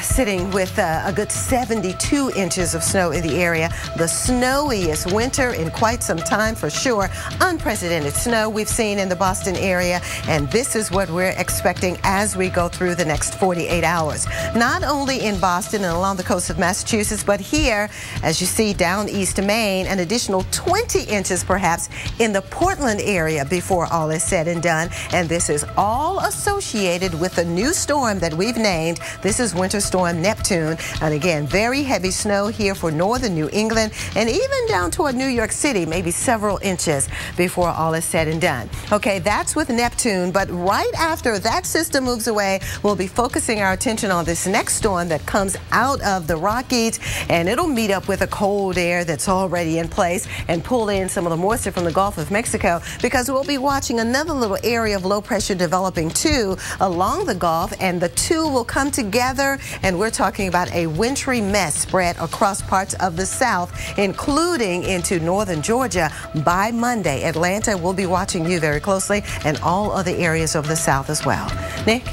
sitting with a good 72 inches of snow in the area. The snowiest winter in quite some time for sure. Unprecedented snow we've seen in the Boston area, and this is what we're expecting as we go through the next 48 hours. Not only in Boston and along the coast of Massachusetts, but here, as you see down east Maine, an additional 20 inches perhaps in the Portland area before all is said and done. And this is all associated with the new storm that we've named. This is Winter Storm Neptune, and again, very heavy snow here for northern New England and even down toward New York City, maybe several inches before all is said and done. Okay, that's with Neptune, but right after that system moves away, we'll be focusing our attention on this next storm that comes out of the Rockies, and it'll meet up with a cold air that's already in place and pull in some of the moisture from the Gulf of Mexico, because we'll be watching another little area of low pressure developing too along the Gulf, and the two will come together. And we're talking about a wintry mess spread across parts of the South, including into northern Georgia by Monday. Atlanta will be watching you very closely, and all other areas of the South as well. Nick?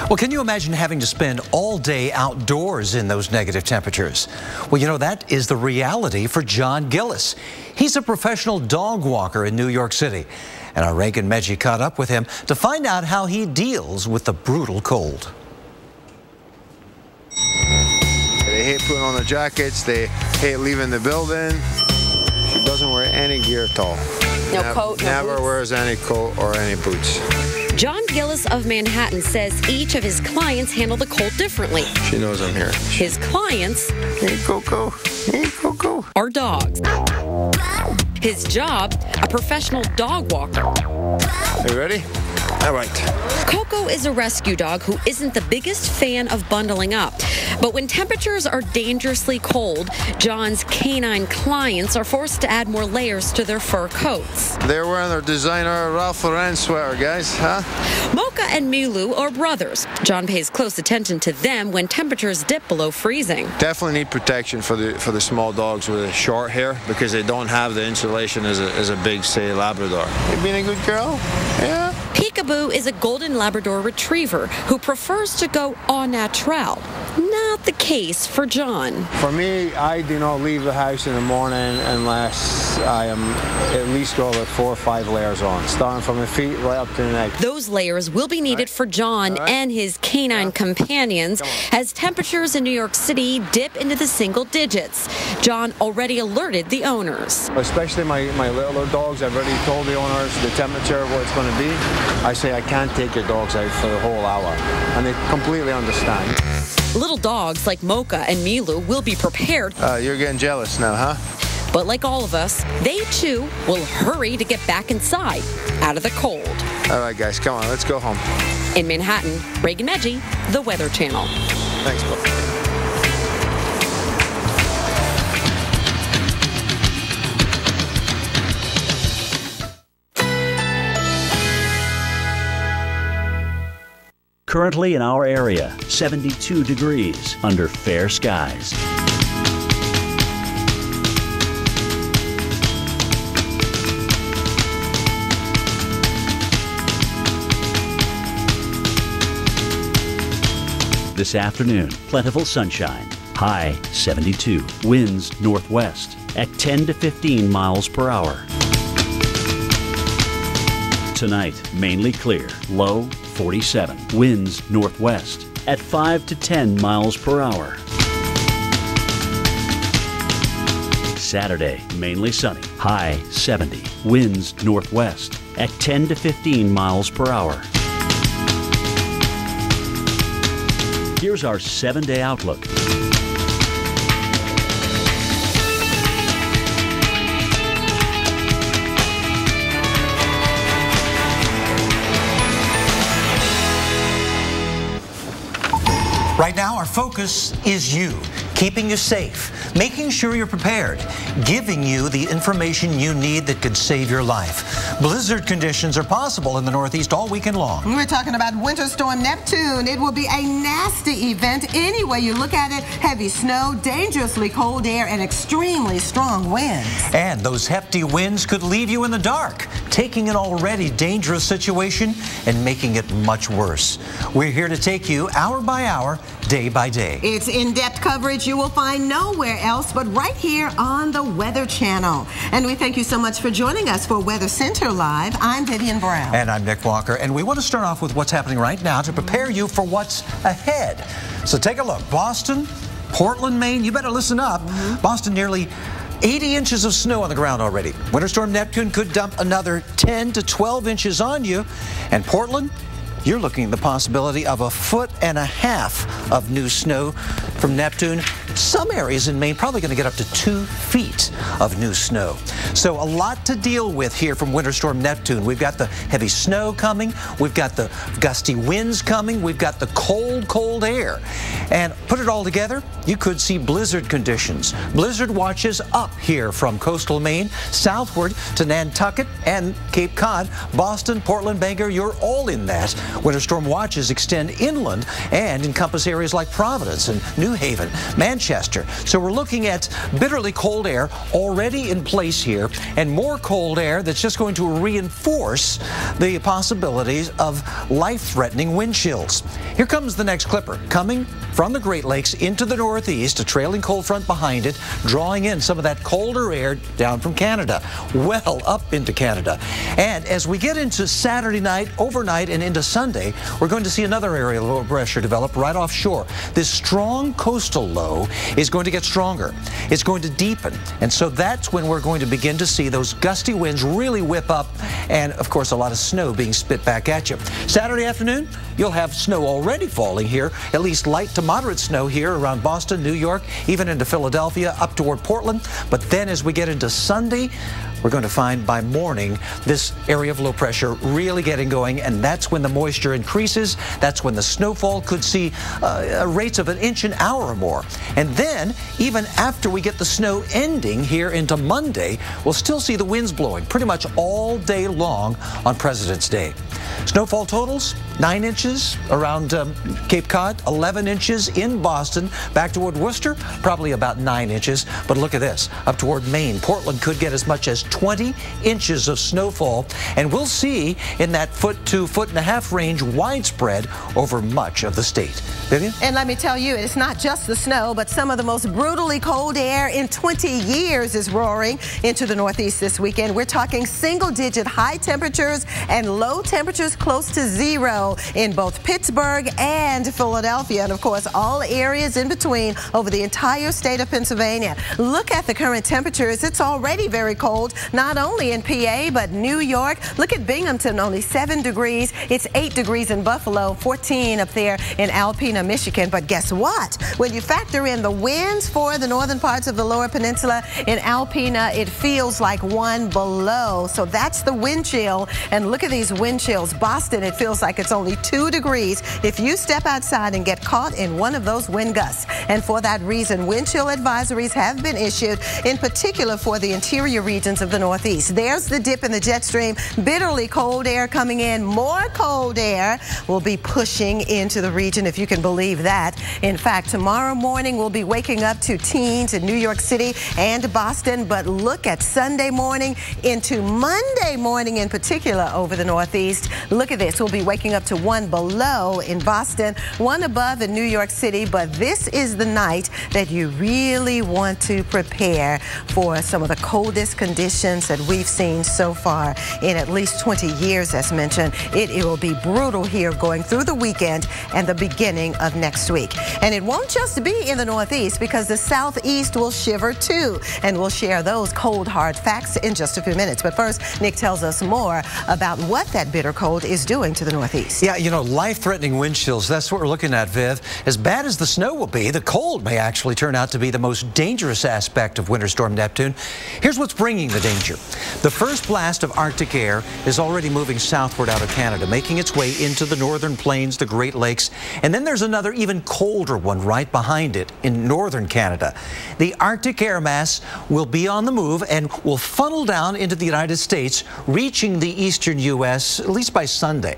Well, can you imagine having to spend all day outdoors in those negative temperatures? Well, you know, that is the reality for John Gillis. He's a professional dog walker in New York City. And our Reagan Medji caught up with him to find out how he deals with the brutal cold. They hate putting on the jackets. They hate leaving the building. She doesn't wear any gear at all. No coat, no Never boots. wears any coat or any boots. John Gillis of Manhattan says each of his clients handle the cold differently. She knows I'm here. His clients Hey, Coco. Hey, Coco. are dogs. His job, a professional dog walker. Are you ready? All right. Coco is a rescue dog who isn't the biggest fan of bundling up. But when temperatures are dangerously cold, John's canine clients are forced to add more layers to their fur coats. They're wearing their designer Ralph Lauren sweater, guys, huh? Mocha and Milu are brothers. John pays close attention to them when temperatures dip below freezing. Definitely need protection for the small dogs with short hair because they don't have the insulation as a big, say, Labrador. You being a good girl? Yeah. Peekaboo is a golden Labrador retriever who prefers to go au naturel. Not the case for John. For me, I do not leave the house in the morning unless I am at least got about 4 or 5 layers on, starting from the feet right up to the neck. Those layers will be needed for John and his canine companions as temperatures in New York City dip into the single digits. John already alerted the owners. Especially my littler dogs, I've already told the owners the temperature, what it's going to be. I say I can't take your dogs out for the whole hour, and they completely understand. Little dogs like Mocha and Milu will be prepared. You're getting jealous now, huh? But like all of us, they too will hurry to get back inside, out of the cold. All right, guys, come on, let's go home. In Manhattan, Reagan Medji, The Weather Channel. Thanks, Bob. Currently in our area, 72 degrees under fair skies. This afternoon, plentiful sunshine, high 72, winds northwest at 10 to 15 miles per hour. Tonight, mainly clear, low 47, winds northwest at 5 to 10 miles per hour. Saturday, mainly sunny, high 70, winds northwest at 10 to 15 miles per hour. Here's our 7-day outlook. Right now, our focus is you, keeping you safe, making sure you're prepared, giving you the information you need that could save your life. Blizzard conditions are possible in the Northeast all weekend long. We're talking about Winter Storm Neptune. It will be a nasty event any way you look at it. Heavy snow, dangerously cold air, and extremely strong winds. And those hefty winds could leave you in the dark, taking an already dangerous situation and making it much worse. We're here to take you hour by hour, day by day. It's in-depth coverage you will find nowhere else but right here on the Weather Channel. And we thank you so much for joining us for Weather Center Live. I'm Vivian Brown. And I'm Nick Walker. And we want to start off with what's happening right now to prepare you for what's ahead. So take a look. Boston, Portland, Maine, you better listen up. Boston, nearly 80 inches of snow on the ground already. Winter Storm Neptune could dump another 10 to 12 inches on you. And Portland, you're looking at the possibility of 1.5 feet of new snow from Neptune. Some areas in Maine probably going to get up to 2 feet of new snow. So a lot to deal with here from Winter Storm Neptune. We've got the heavy snow coming. We've got the gusty winds coming. We've got the cold, cold air. And put it all together, you could see blizzard conditions. Blizzard watches up here from coastal Maine, southward to Nantucket and Cape Cod, Boston, Portland, Bangor, you're all in that. Winter storm watches extend inland and encompass areas like Providence and New Haven, Manchester. So we're looking at bitterly cold air already in place here and more cold air that's just going to reinforce the possibilities of life-threatening wind chills. Here comes the next clipper coming from the Great Lakes into the Northeast, a trailing cold front behind it, drawing in some of that colder air down from Canada, well up into Canada. And as we get into Saturday night, overnight, and into Sunday, we're going to see another area of low pressure develop right offshore. This strong coastal low is going to get stronger. It's going to deepen. And so that's when we're going to begin to see those gusty winds really whip up and, of course, a lot of snow being spit back at you. Saturday afternoon, you'll have snow already falling here, at least light to moderate snow here around Boston, New York, even into Philadelphia, up toward Portland. But then as we get into Sunday, we're going to find by morning this area of low pressure really getting going, and that's when the moisture increases. That's when the snowfall could see rates of 1 inch an hour or more. And then, even after we get the snow ending here into Monday, we'll still see the winds blowing pretty much all day long on President's Day. Snowfall totals, 9 inches around Cape Cod, 11 inches in Boston, back toward Worcester, probably about 9 inches. But look at this, up toward Maine, Portland could get as much as 20 inches of snowfall, and we'll see in that 1 to 1.5 foot range widespread over much of the state. Vivian? And let me tell you, it's not just the snow, but some of the most brutally cold air in 20 years is roaring into the Northeast this weekend. We're talking single-digit high temperatures and low temperatures close to 0 in both Pittsburgh and Philadelphia, and of course all areas in between over the entire state of Pennsylvania. Look at the current temperatures. It's already very cold, not only in PA, but New York. Look at Binghamton, only 7 degrees. It's 8 degrees in Buffalo, 14 up there in Alpena, Michigan. But guess what? When you factor in the winds for the northern parts of the lower peninsula, in Alpena, it feels like 1 below. So that's the wind chill. And look at these wind chills. Boston, it feels like it's only 2 degrees if you step outside and get caught in one of those wind gusts. And for that reason, wind chill advisories have been issued, in particular for the interior regions of the Northeast. There's the dip in the jet stream. Bitterly cold air coming in. More cold air will be pushing into the region, if you can believe that. In fact, tomorrow morning we'll be waking up to teens in New York City and Boston. But look at Sunday morning into Monday morning in particular over the Northeast. Look at this. We'll be waking up to 1 below in Boston, 1 above in New York City. But this is the night that you really want to prepare for some of the coldest conditions that we've seen so far in at least 20 years, as mentioned. It will be brutal here going through the weekend and the beginning of next week. And it won't just be in the Northeast, because the Southeast will shiver too. And we'll share those cold, hard facts in just a few minutes. But first, Nick tells us more about what that bitter cold is doing to the Northeast. Yeah, you know, life-threatening wind chills, that's what we're looking at, Viv. As bad as the snow will be, the cold may actually turn out to be the most dangerous aspect of Winter Storm Neptune. Here's what's bringing the danger. The first blast of Arctic air is already moving southward out of Canada, making its way into the northern plains, the Great Lakes, and then there's another even colder one right behind it in northern Canada. The Arctic air mass will be on the move and will funnel down into the United States, reaching the eastern U.S. at least by Sunday.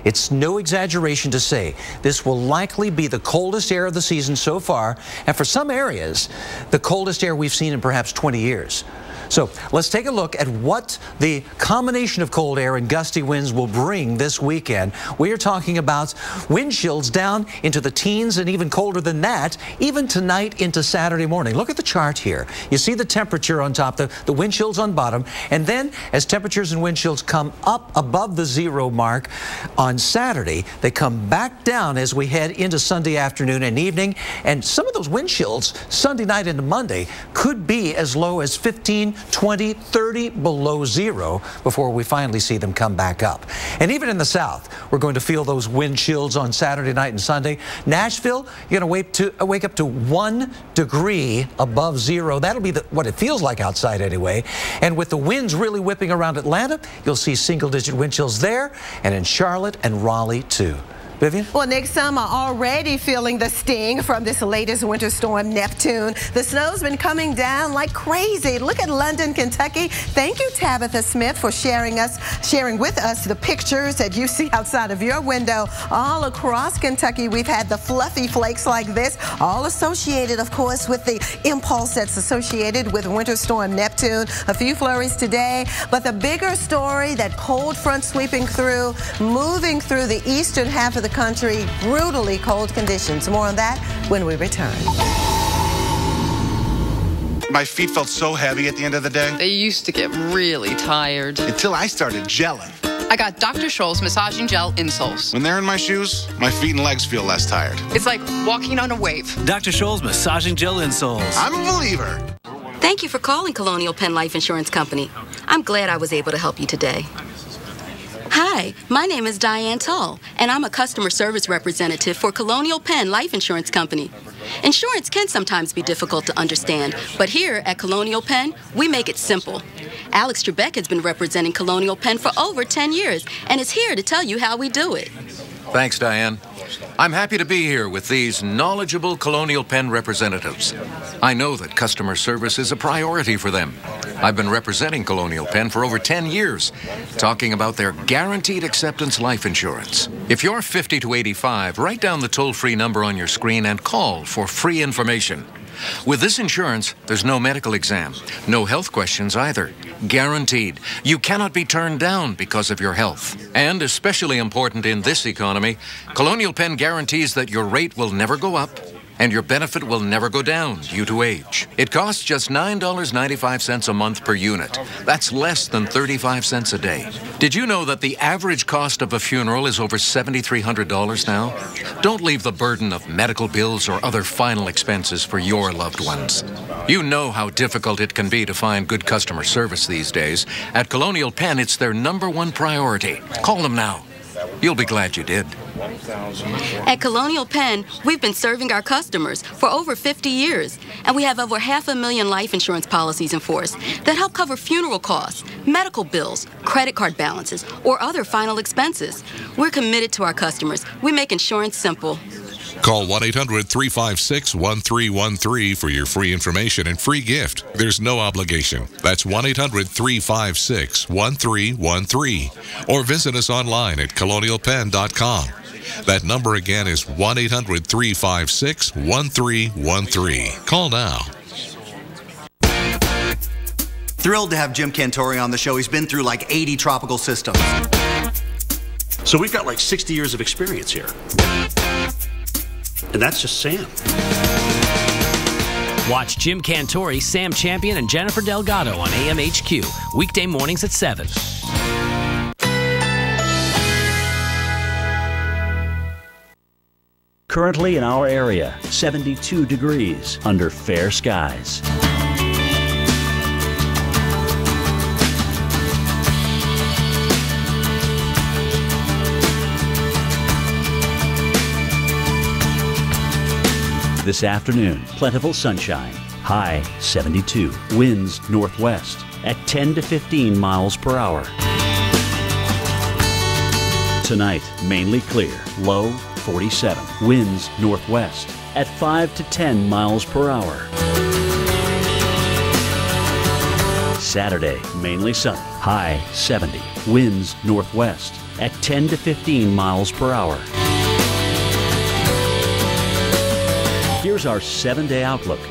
It's no exaggeration to say this will likely be the coldest air of the season so far, and for some areas, the coldest air we've seen in perhaps 20 years. So let's take a look at what the combination of cold air and gusty winds will bring this weekend. We are talking about wind chills down into the teens and even colder than that, even tonight into Saturday morning. Look at the chart here. You see the temperature on top, the wind chills on bottom, and then as temperatures and wind chills come up above the 0 mark on Saturday, they come back down as we head into Sunday afternoon and evening, and some of those wind chills Sunday night into Monday could be as low as 15, 20, 30 below 0 before we finally see them come back up. And even in the south, we're going to feel those wind chills on Saturday night and Sunday. Nashville, you're going to wake up to 1 degree above 0. That'll be what it feels like outside anyway. And with the winds really whipping around Atlanta, you'll see single-digit wind chills there, and in Charlotte and Raleigh too. Vivian? Well, Nick, some are already feeling the sting from this latest winter storm, Neptune. The snow's been coming down like crazy. Look at London, Kentucky. Thank you, Tabitha Smith, for sharing with us the pictures that you see outside of your window. All across Kentucky, we've had the fluffy flakes like this, all associated, of course, with the impulse that's associated with Winter Storm Neptune. A few flurries today, but the bigger story, that cold front sweeping through, moving through the eastern half of the country, brutally cold conditions. More on that when we return. My feet felt so heavy at the end of the day. They used to get really tired. Until I started gelling. I got Dr. Scholl's Massaging Gel insoles. When they're in my shoes, my feet and legs feel less tired. It's like walking on a wave. Dr. Scholl's Massaging Gel insoles. I'm a believer. Thank you for calling Colonial Penn Life Insurance Company. I'm glad I was able to help you today. Hi, my name is Diane Tull, and I'm a customer service representative for Colonial Penn Life Insurance Company. Insurance can sometimes be difficult to understand, but here at Colonial Penn, we make it simple. Alex Trebek has been representing Colonial Penn for over 10 years and is here to tell you how we do it. Thanks, Diane. I'm happy to be here with these knowledgeable Colonial Penn representatives. I know that customer service is a priority for them. I've been representing Colonial Penn for over 10 years, talking about their guaranteed acceptance life insurance. If you're 50 to 85, write down the toll-free number on your screen and call for free information. With this insurance, there's no medical exam, no health questions either. Guaranteed. You cannot be turned down because of your health. And especially important in this economy, Colonial Penn guarantees that your rate will never go up and your benefit will never go down due to age. It costs just $9.95 a month per unit. That's less than 35 cents a day. Did you know that the average cost of a funeral is over $7,300 now? Don't leave the burden of medical bills or other final expenses for your loved ones. You know how difficult it can be to find good customer service these days. At Colonial Penn, it's their #1 priority. Call them now. You'll be glad you did. At Colonial Penn, we've been serving our customers for over 50 years, and we have over 500,000 life insurance policies in force that help cover funeral costs, medical bills, credit card balances, or other final expenses. We're committed to our customers. We make insurance simple. Call 1-800-356-1313 for your free information and free gift. There's no obligation. That's 1-800-356-1313. Or visit us online at colonialpenn.com. That number again is 1-800-356-1313. Call now. Thrilled to have Jim Cantore on the show. He's been through like 80 tropical systems. So we've got like 60 years of experience here. And that's just Sam. Watch Jim Cantore, Sam Champion, and Jennifer Delgado on AMHQ, weekday mornings at 7. Currently in our area, 72 degrees under fair skies. This afternoon, plentiful sunshine, high 72, winds northwest at 10 to 15 miles per hour. Tonight, mainly clear, low 47, winds northwest at 5 to 10 miles per hour. Saturday, mainly sunny, high 70, winds northwest at 10 to 15 miles per hour. Here's our 7-day outlook.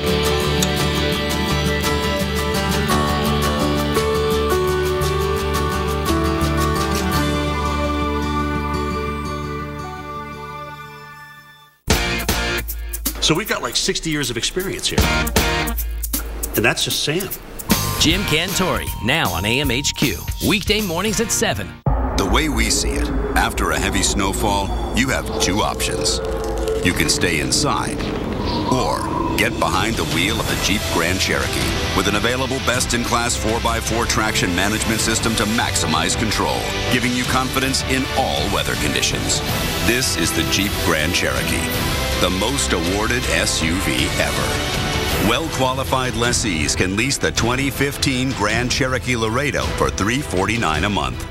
So we've got like 60 years of experience here. And that's just Sam. Jim Cantore, now on AMHQ, weekday mornings at 7. The way we see it, after a heavy snowfall, you have two options. You can stay inside, or get behind the wheel of the Jeep Grand Cherokee with an available best-in-class 4x4 traction management system to maximize control, giving you confidence in all weather conditions. This is the Jeep Grand Cherokee, the most awarded SUV ever. Well-qualified lessees can lease the 2015 Grand Cherokee Laredo for $349 a month.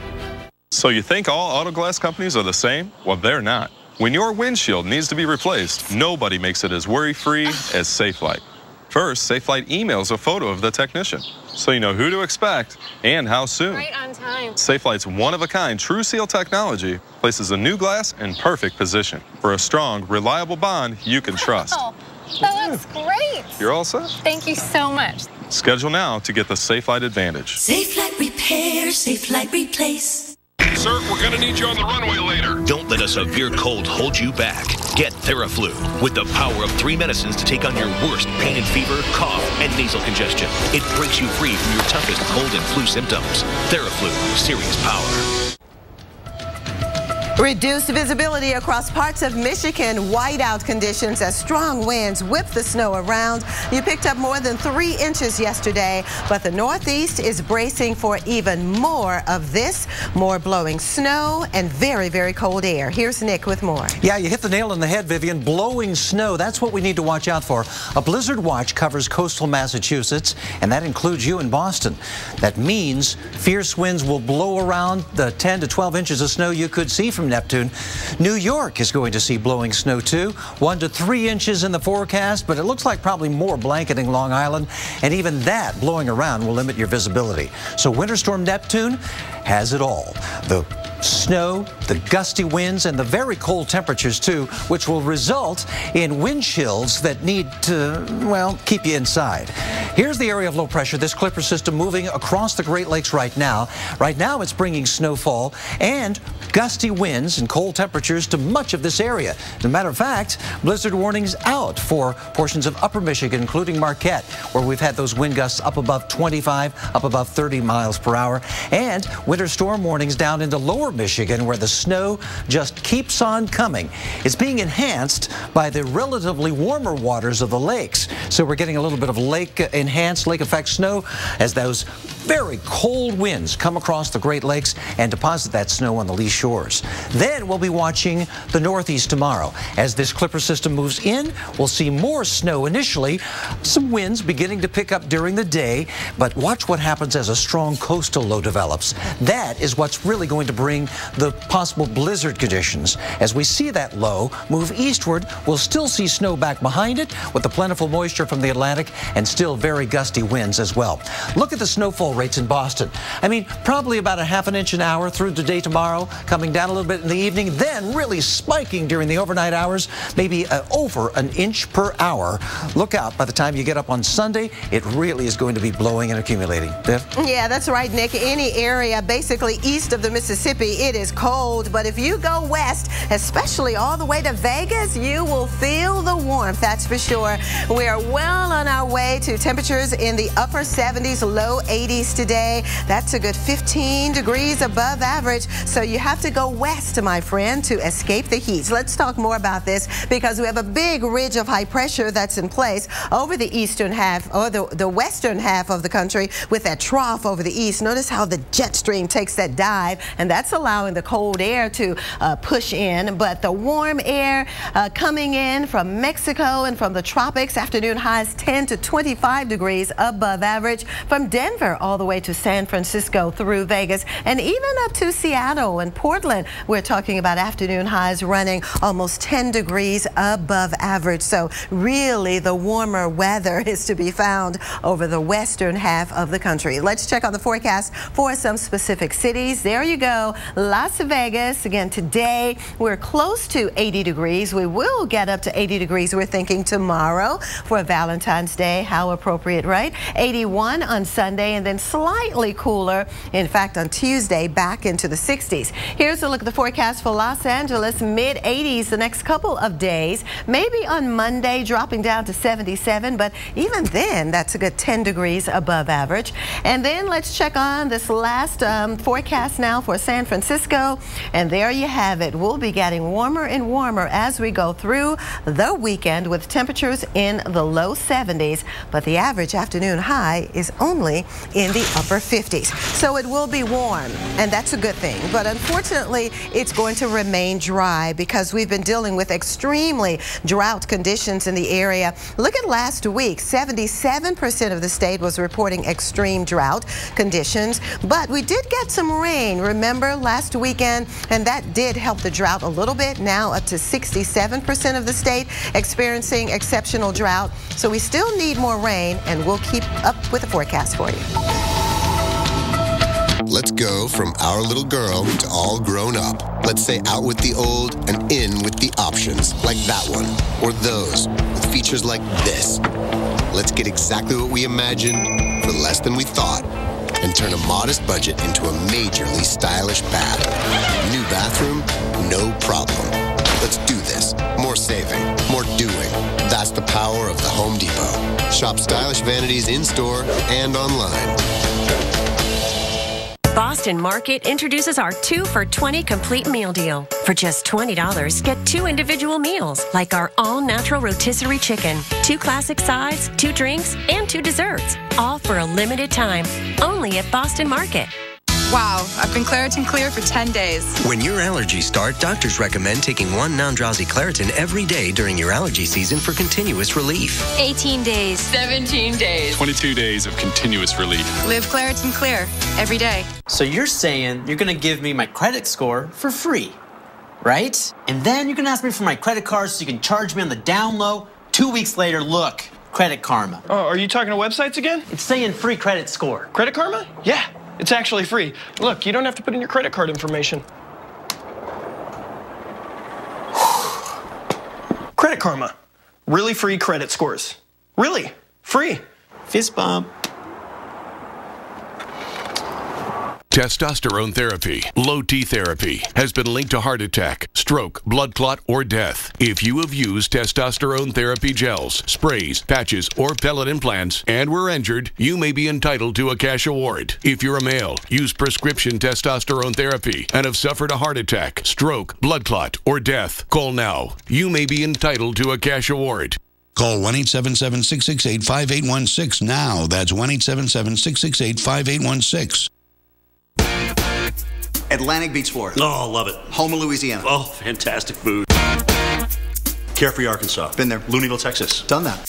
So you think all auto glass companies are the same? Well, they're not. When your windshield needs to be replaced, nobody makes it as worry-free as Safelite. First, Safelite emails a photo of the technician, so you know who to expect and how soon. Right on time. Safelite's one-of-a-kind True Seal technology places a new glass in perfect position for a strong, reliable bond you can trust. Wow, that looks great. You're all set. Thank you so much. Schedule now to get the Safelite Advantage. Safelite Repair, Safelite Replace. Sir, we're gonna need you on the runway later. Don't let a severe cold hold you back. Get Theraflu with the power of 3 medicines to take on your worst pain and fever, cough, and nasal congestion. It breaks you free from your toughest cold and flu symptoms. Theraflu, serious power. Reduced visibility across parts of Michigan, whiteout conditions as strong winds whip the snow around. You picked up more than 3 inches yesterday, but the Northeast is bracing for even more of this, more blowing snow and very, very cold air. Here's Nick with more. Yeah, you hit the nail on the head, Vivian. Blowing snow, that's what we need to watch out for. A blizzard watch covers coastal Massachusetts, and that includes you in Boston. That means fierce winds will blow around the 10 to 12 inches of snow you could see from Neptune. New York is going to see blowing snow too, 1 to 3 inches in the forecast, but it looks like probably more blanketing Long Island, and even that blowing around will limit your visibility. So Winter Storm Neptune has it all. The snow, the gusty winds, and the very cold temperatures too, which will result in wind chills that need to, well, keep you inside. Here's the area of low pressure, this Clipper system moving across the Great Lakes right now. Right now it's bringing snowfall and gusty winds and cold temperatures to much of this area. As a matter of fact, blizzard warnings out for portions of upper Michigan, including Marquette, where we've had those wind gusts up above 25, up above 30 miles per hour, and winter storm warnings down into lower Michigan, where the snow just keeps on coming. It's being enhanced by the relatively warmer waters of the lakes. So we're getting a little bit of lake-enhanced, lake-effect snow as those very cold winds come across the Great Lakes and deposit that snow on the lee shores. Then we'll be watching the Northeast tomorrow. As this Clipper system moves in, we'll see more snow initially, some winds beginning to pick up during the day, but watch what happens as a strong coastal low develops. That is what's really going to bring the possible blizzard conditions. As we see that low move eastward, we'll still see snow back behind it with the plentiful moisture from the Atlantic and still very gusty winds as well. Look at the snowfall rates in Boston. I mean, probably about a ½ inch an hour through the day tomorrow, coming down a little bit in the evening, then really spiking during the overnight hours, maybe over an inch per hour. Look out, by the time you get up on Sunday, it really is going to be blowing and accumulating. Viv? Yeah, that's right, Nick. Any area basically east of the Mississippi, it is cold, but if you go west, especially all the way to Vegas, you will feel the warmth, that's for sure. We are well on our way to temperatures in the upper 70s, low 80s today. That's a good 15 degrees above average, so you have to go west, my friend, to escape the heat. Let's talk more about this because we have a big ridge of high pressure that's in place over the eastern half, or the western half of the country, with that trough over the east. Notice how the jet stream takes that dive, and that's allowing the cold air to push in, but the warm air coming in from Mexico and from the tropics, afternoon highs 10 to 25 degrees above average from Denver all the way to San Francisco through Vegas, and even up to Seattle and Portland. We're talking about afternoon highs running almost 10 degrees above average. So really the warmer weather is to be found over the western half of the country. Let's check on the forecast for some specific cities. There you go. Las Vegas, again today, we're close to 80 degrees. We will get up to 80 degrees, we're thinking, tomorrow for Valentine's Day. How appropriate, right? 81 on Sunday, and then slightly cooler, in fact, on Tuesday, back into the 60s. Here's a look at the forecast for Los Angeles, mid-80s the next couple of days. Maybe on Monday, dropping down to 77, but even then, that's a good 10 degrees above average. And then let's check on this last forecast now for San Francisco, and there you have it. We'll be getting warmer and warmer as we go through the weekend with temperatures in the low 70s, but the average afternoon high is only in the upper 50s. So it will be warm, and that's a good thing, but unfortunately it's going to remain dry because we've been dealing with extremely drought conditions in the area. Look at last week, 77% of the state was reporting extreme drought conditions, but we did get some rain, remember, last weekend, and that did help the drought a little bit. Now up to 67% of the state experiencing exceptional drought. So we still need more rain, and we'll keep up with the forecast for you. Let's go from our little girl to all grown up. Let's say out with the old and in with the options, like that one, or those, with features like this. Let's get exactly what we imagined for less than we thought, and turn a modest budget into a majorly stylish bath. New bathroom? No problem. Let's do this. More saving, more doing. That's the power of the Home Depot. Shop stylish vanities in-store and online. Boston Market introduces our 2 for $20 complete meal deal. For just $20, get 2 individual meals, like our all-natural rotisserie chicken, 2 classic sides, 2 drinks, and 2 desserts, all for a limited time, only at Boston Market. Wow, I've been Claritin Clear for 10 days. When your allergies start, doctors recommend taking 1 non-drowsy Claritin every day during your allergy season for continuous relief. 18 days. 17 days. 22 days of continuous relief. Live Claritin Clear every day. So you're saying you're going to give me my credit score for free, right? And then you're going to ask me for my credit card so you can charge me on the down low? 2 weeks later, look, Credit Karma. Oh, are you talking to websites again? It's saying free credit score. Credit Karma? Yeah. It's actually free. Look, you don't have to put in your credit card information. Credit Karma. Really free credit scores. Really free. Fist bump. Testosterone therapy, low T therapy, has been linked to heart attack, stroke, blood clot, or death. If you have used testosterone therapy gels, sprays, patches, or pellet implants and were injured, you may be entitled to a cash award. If you're a male, use prescription testosterone therapy, and have suffered a heart attack, stroke, blood clot, or death, call now. You may be entitled to a cash award. Call 1-877-668-5816 now. That's 1-877-668-5816. Atlantic Beach, Florida. Oh, love it. Houma, Louisiana. Oh, fantastic food. Carefree, Arkansas. Been there. Looneyville, Texas. Done that.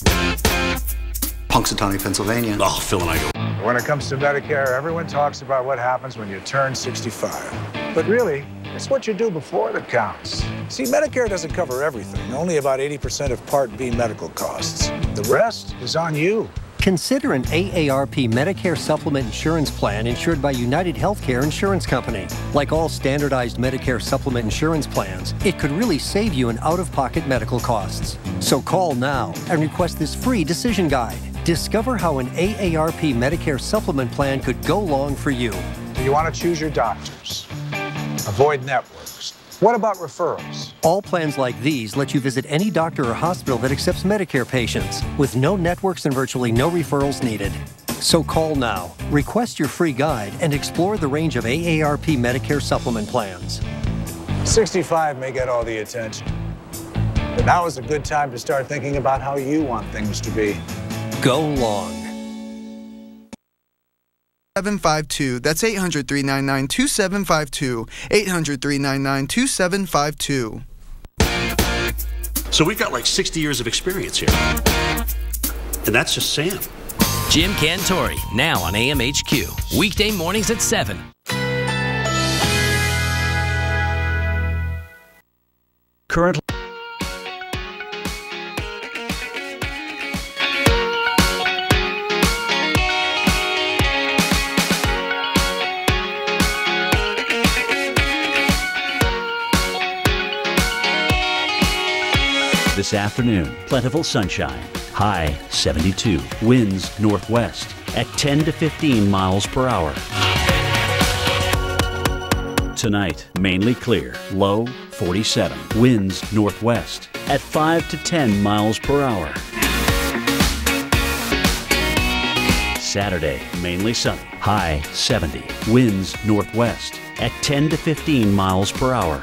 Punxsutawney, Pennsylvania. Oh, Phil and I go. When it comes to Medicare, everyone talks about what happens when you turn 65. But really, it's what you do before that counts. See, Medicare doesn't cover everything. Only about 80% of Part B medical costs. The rest is on you. Consider an AARP Medicare Supplement Insurance Plan insured by United Healthcare Insurance Company. Like all standardized Medicare Supplement Insurance plans, it could really save you in out-of-pocket medical costs. So call now and request this free decision guide. Discover how an AARP Medicare Supplement plan could go long for you. You want to choose your doctors. Avoid networks. What about referrals? All plans like these let you visit any doctor or hospital that accepts Medicare patients, with no networks and virtually no referrals needed. So call now, request your free guide, and explore the range of AARP Medicare supplement plans. 65 may get all the attention, but now is a good time to start thinking about how you want things to be. Go long. 2752. That's 800-399-2752. 800-399-2752. So we've got like 60 years of experience here. And that's just Sam. Jim Cantori, now on AMHQ. Weekday mornings at 7. Currently. This afternoon, plentiful sunshine, high 72, winds northwest at 10 to 15 miles per hour. Tonight, mainly clear, low 47, winds northwest at 5 to 10 miles per hour. Saturday, mainly sunny, high 70, winds northwest at 10 to 15 miles per hour.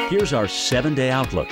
Here's our 7-day outlook.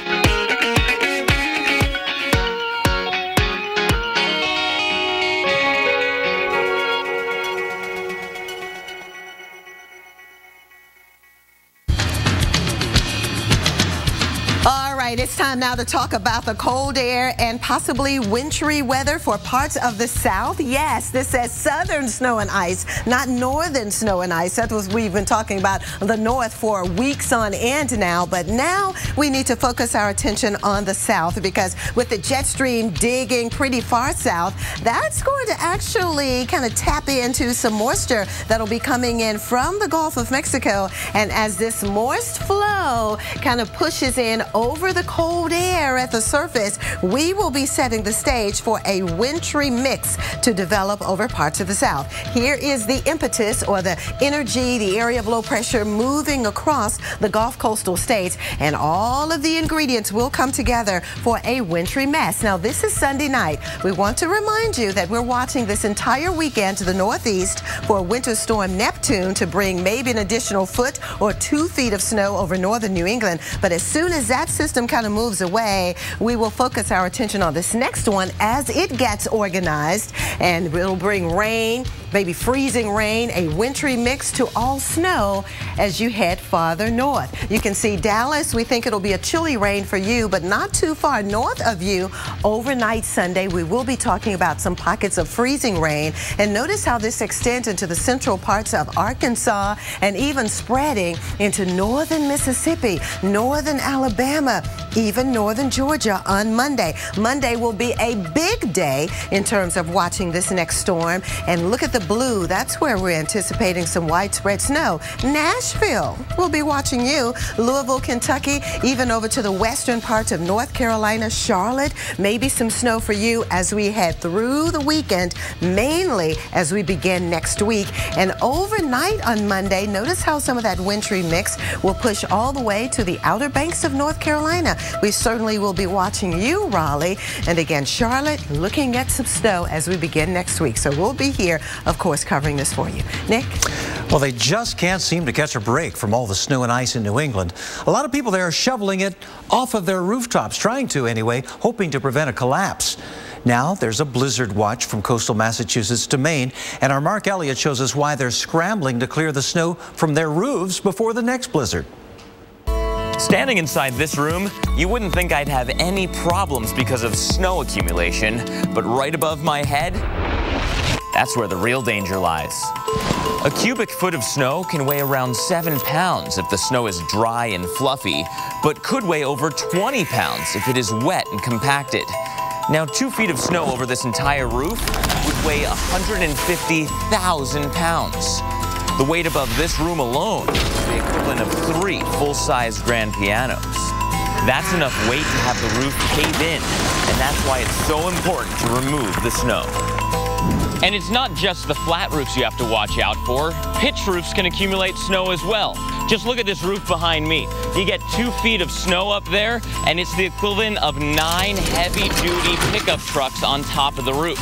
It's time now to talk about the cold air and possibly wintry weather for parts of the South. Yes, this says southern snow and ice, not northern snow and ice. That's what we've been talking about the north for weeks on end now. But now we need to focus our attention on the South, because with the jet stream digging pretty far south, that's going to actually kind of tap into some moisture that'll be coming in from the Gulf of Mexico. And as this moist flow kind of pushes in over the the cold air at the surface, we will be setting the stage for a wintry mix to develop over parts of the south. Here is the impetus or the energy, the area of low pressure moving across the Gulf coastal states, and all of the ingredients will come together for a wintry mess. Now, this is Sunday night. We want to remind you that we're watching this entire weekend to the northeast for Winter Storm Neptune to bring maybe an additional foot or 2 feet of snow over northern New England. But as soon as that system kind of moves away, we will focus our attention on this next one as it gets organized, and it'll bring rain, maybe freezing rain, a wintry mix to all snow as you head farther north. You can see Dallas. We think it'll be a chilly rain for you, but not too far north of you. Overnight Sunday, we will be talking about some pockets of freezing rain. And notice how this extends into the central parts of Arkansas and even spreading into northern Mississippi, northern Alabama, even northern Georgia on Monday. Monday will be a big day in terms of watching this next storm. And look at the blue. That's where we're anticipating some widespread snow. Nashville will be watching you. Louisville, Kentucky, even over to the western parts of North Carolina, Charlotte, maybe some snow for you as we head through the weekend, mainly as we begin next week. And overnight on Monday, notice how some of that wintry mix will push all the way to the Outer Banks of North Carolina. We certainly will be watching you, Raleigh, and again, Charlotte, looking at some snow as we begin next week. So we'll be here, of course, covering this for you. Nick? Well, they just can't seem to catch a break from all the snow and ice in New England. A lot of people there are shoveling it off of their rooftops, trying to anyway, hoping to prevent a collapse. Now there's a blizzard watch from coastal Massachusetts to Maine, and our Mark Elliott shows us why they're scrambling to clear the snow from their roofs before the next blizzard. Standing inside this room, you wouldn't think I'd have any problems because of snow accumulation, but right above my head, that's where the real danger lies. A cubic foot of snow can weigh around 7 pounds if the snow is dry and fluffy, but could weigh over 20 pounds if it is wet and compacted. Now, 2 feet of snow over this entire roof would weigh 150,000 pounds. The weight above this room alone is the equivalent of 3 full-size grand pianos. That's enough weight to have the roof cave in, and that's why it's so important to remove the snow. And it's not just the flat roofs you have to watch out for. Pitched roofs can accumulate snow as well. Just look at this roof behind me. You get 2 feet of snow up there, and it's the equivalent of 9 heavy-duty pickup trucks on top of the roof.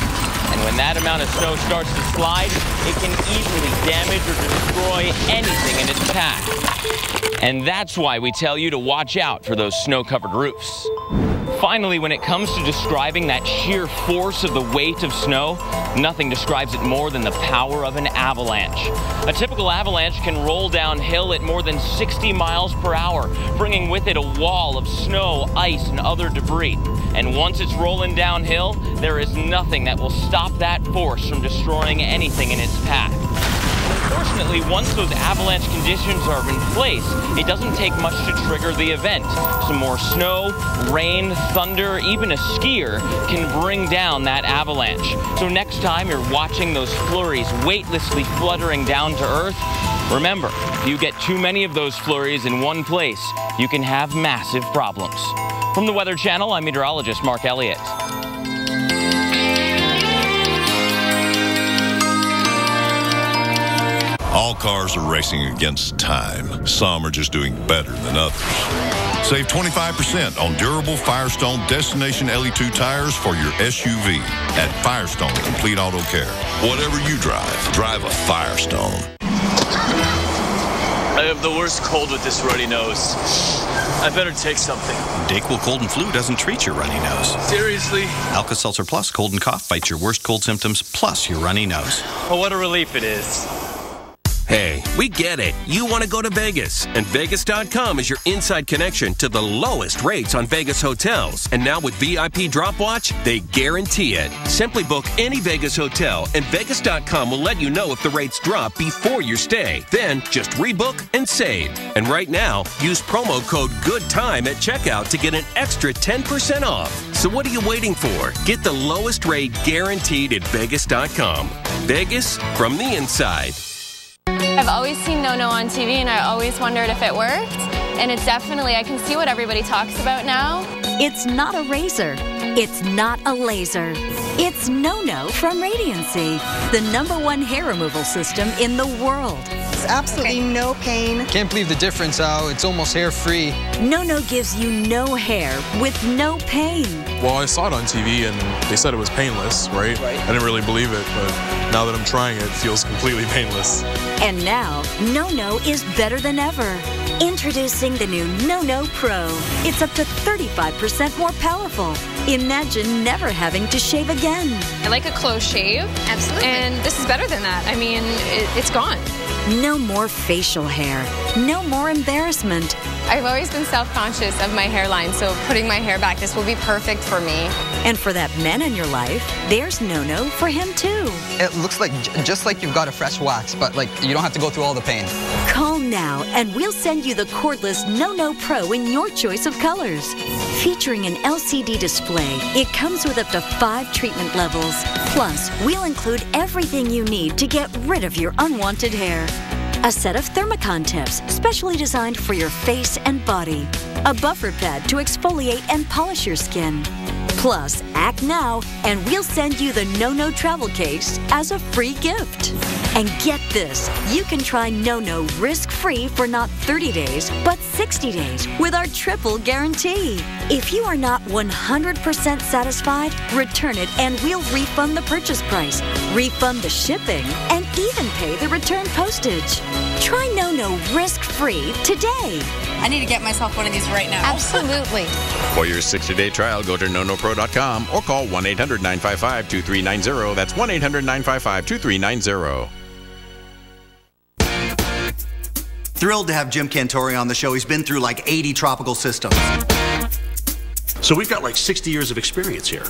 And when that amount of snow starts to slide, it can easily damage or destroy anything in its path. And that's why we tell you to watch out for those snow-covered roofs. Finally, when it comes to describing that sheer force of the weight of snow, nothing describes it more than the power of an avalanche. A typical avalanche can roll downhill at more than 60 miles per hour, bringing with it a wall of snow, ice, and other debris. And once it's rolling downhill, there is nothing that will stop that force from destroying anything in its path. Unfortunately, once those avalanche conditions are in place, it doesn't take much to trigger the event. Some more snow, rain, thunder, even a skier can bring down that avalanche. So next time you're watching those flurries weightlessly fluttering down to earth, remember, if you get too many of those flurries in one place, you can have massive problems. From the Weather Channel, I'm meteorologist Mark Elliott. All cars are racing against time. Some are just doing better than others. Save 25% on durable Firestone Destination LE2 tires for your SUV at Firestone Complete Auto Care. Whatever you drive, drive a Firestone. I have the worst cold with this runny nose. I better take something. Dayquil Cold and Flu doesn't treat your runny nose. Seriously? Alka-Seltzer Plus Cold and Cough fights your worst cold symptoms plus your runny nose. Oh, what a relief it is. Hey, we get it. You want to go to Vegas, and Vegas.com is your inside connection to the lowest rates on Vegas hotels. And now with VIP Drop Watch, they guarantee it. Simply book any Vegas hotel, and Vegas.com will let you know if the rates drop before your stay. Then just rebook and save. And right now, use promo code GOODTIME at checkout to get an extra 10% off. So what are you waiting for? Get the lowest rate guaranteed at Vegas.com. Vegas from the inside. I've always seen No No on TV, and I always wondered if it worked. and it's definitely, I can see what everybody talks about now. It's not a razor. It's not a laser. It's NoNo from Radiancy, the #1 hair removal system in the world. It's absolutely no pain. Can't believe the difference, Al. It's almost hair-free. NoNo gives you no hair with no pain. Well, I saw it on TV and they said it was painless, right? I didn't really believe it, but now that I'm trying it, it feels completely painless. And now, NoNo is better than ever. Introducing the new NoNo Pro. It's up to 35% more powerful. Imagine never having to shave again. I like a close shave. Absolutely. And this is better than that. I mean, it's gone. No more facial hair. No more embarrassment. I've always been self-conscious of my hairline, so putting my hair back, this will be perfect for me. And for that man in your life, there's NoNo for him too. It looks like just like you've got a fresh wax, but like you don't have to go through all the pain. Call now and we'll send you the cordless NoNo Pro in your choice of colors. Featuring an LCD display, it comes with up to 5 treatment levels. Plus, we'll include everything you need to get rid of your unwanted hair. A set of Thermicon tips, specially designed for your face and body. A buffer pad to exfoliate and polish your skin. Plus, act now and we'll send you the NoNo travel case as a free gift. And get this, you can try NoNo risk-free for not 30 days, but 60 days with our triple guarantee. If you are not 100% satisfied, return it and we'll refund the purchase price, refund the shipping, and even pay the return postage. Try NoNo risk-free today. I need to get myself one of these right now. Absolutely. For your 60-day trial, go to nonopro.com or call 1-800-955-2390. That's 1-800-955-2390. Thrilled to have Jim Cantore on the show. He's been through like 80 tropical systems. So we've got like 60 years of experience here.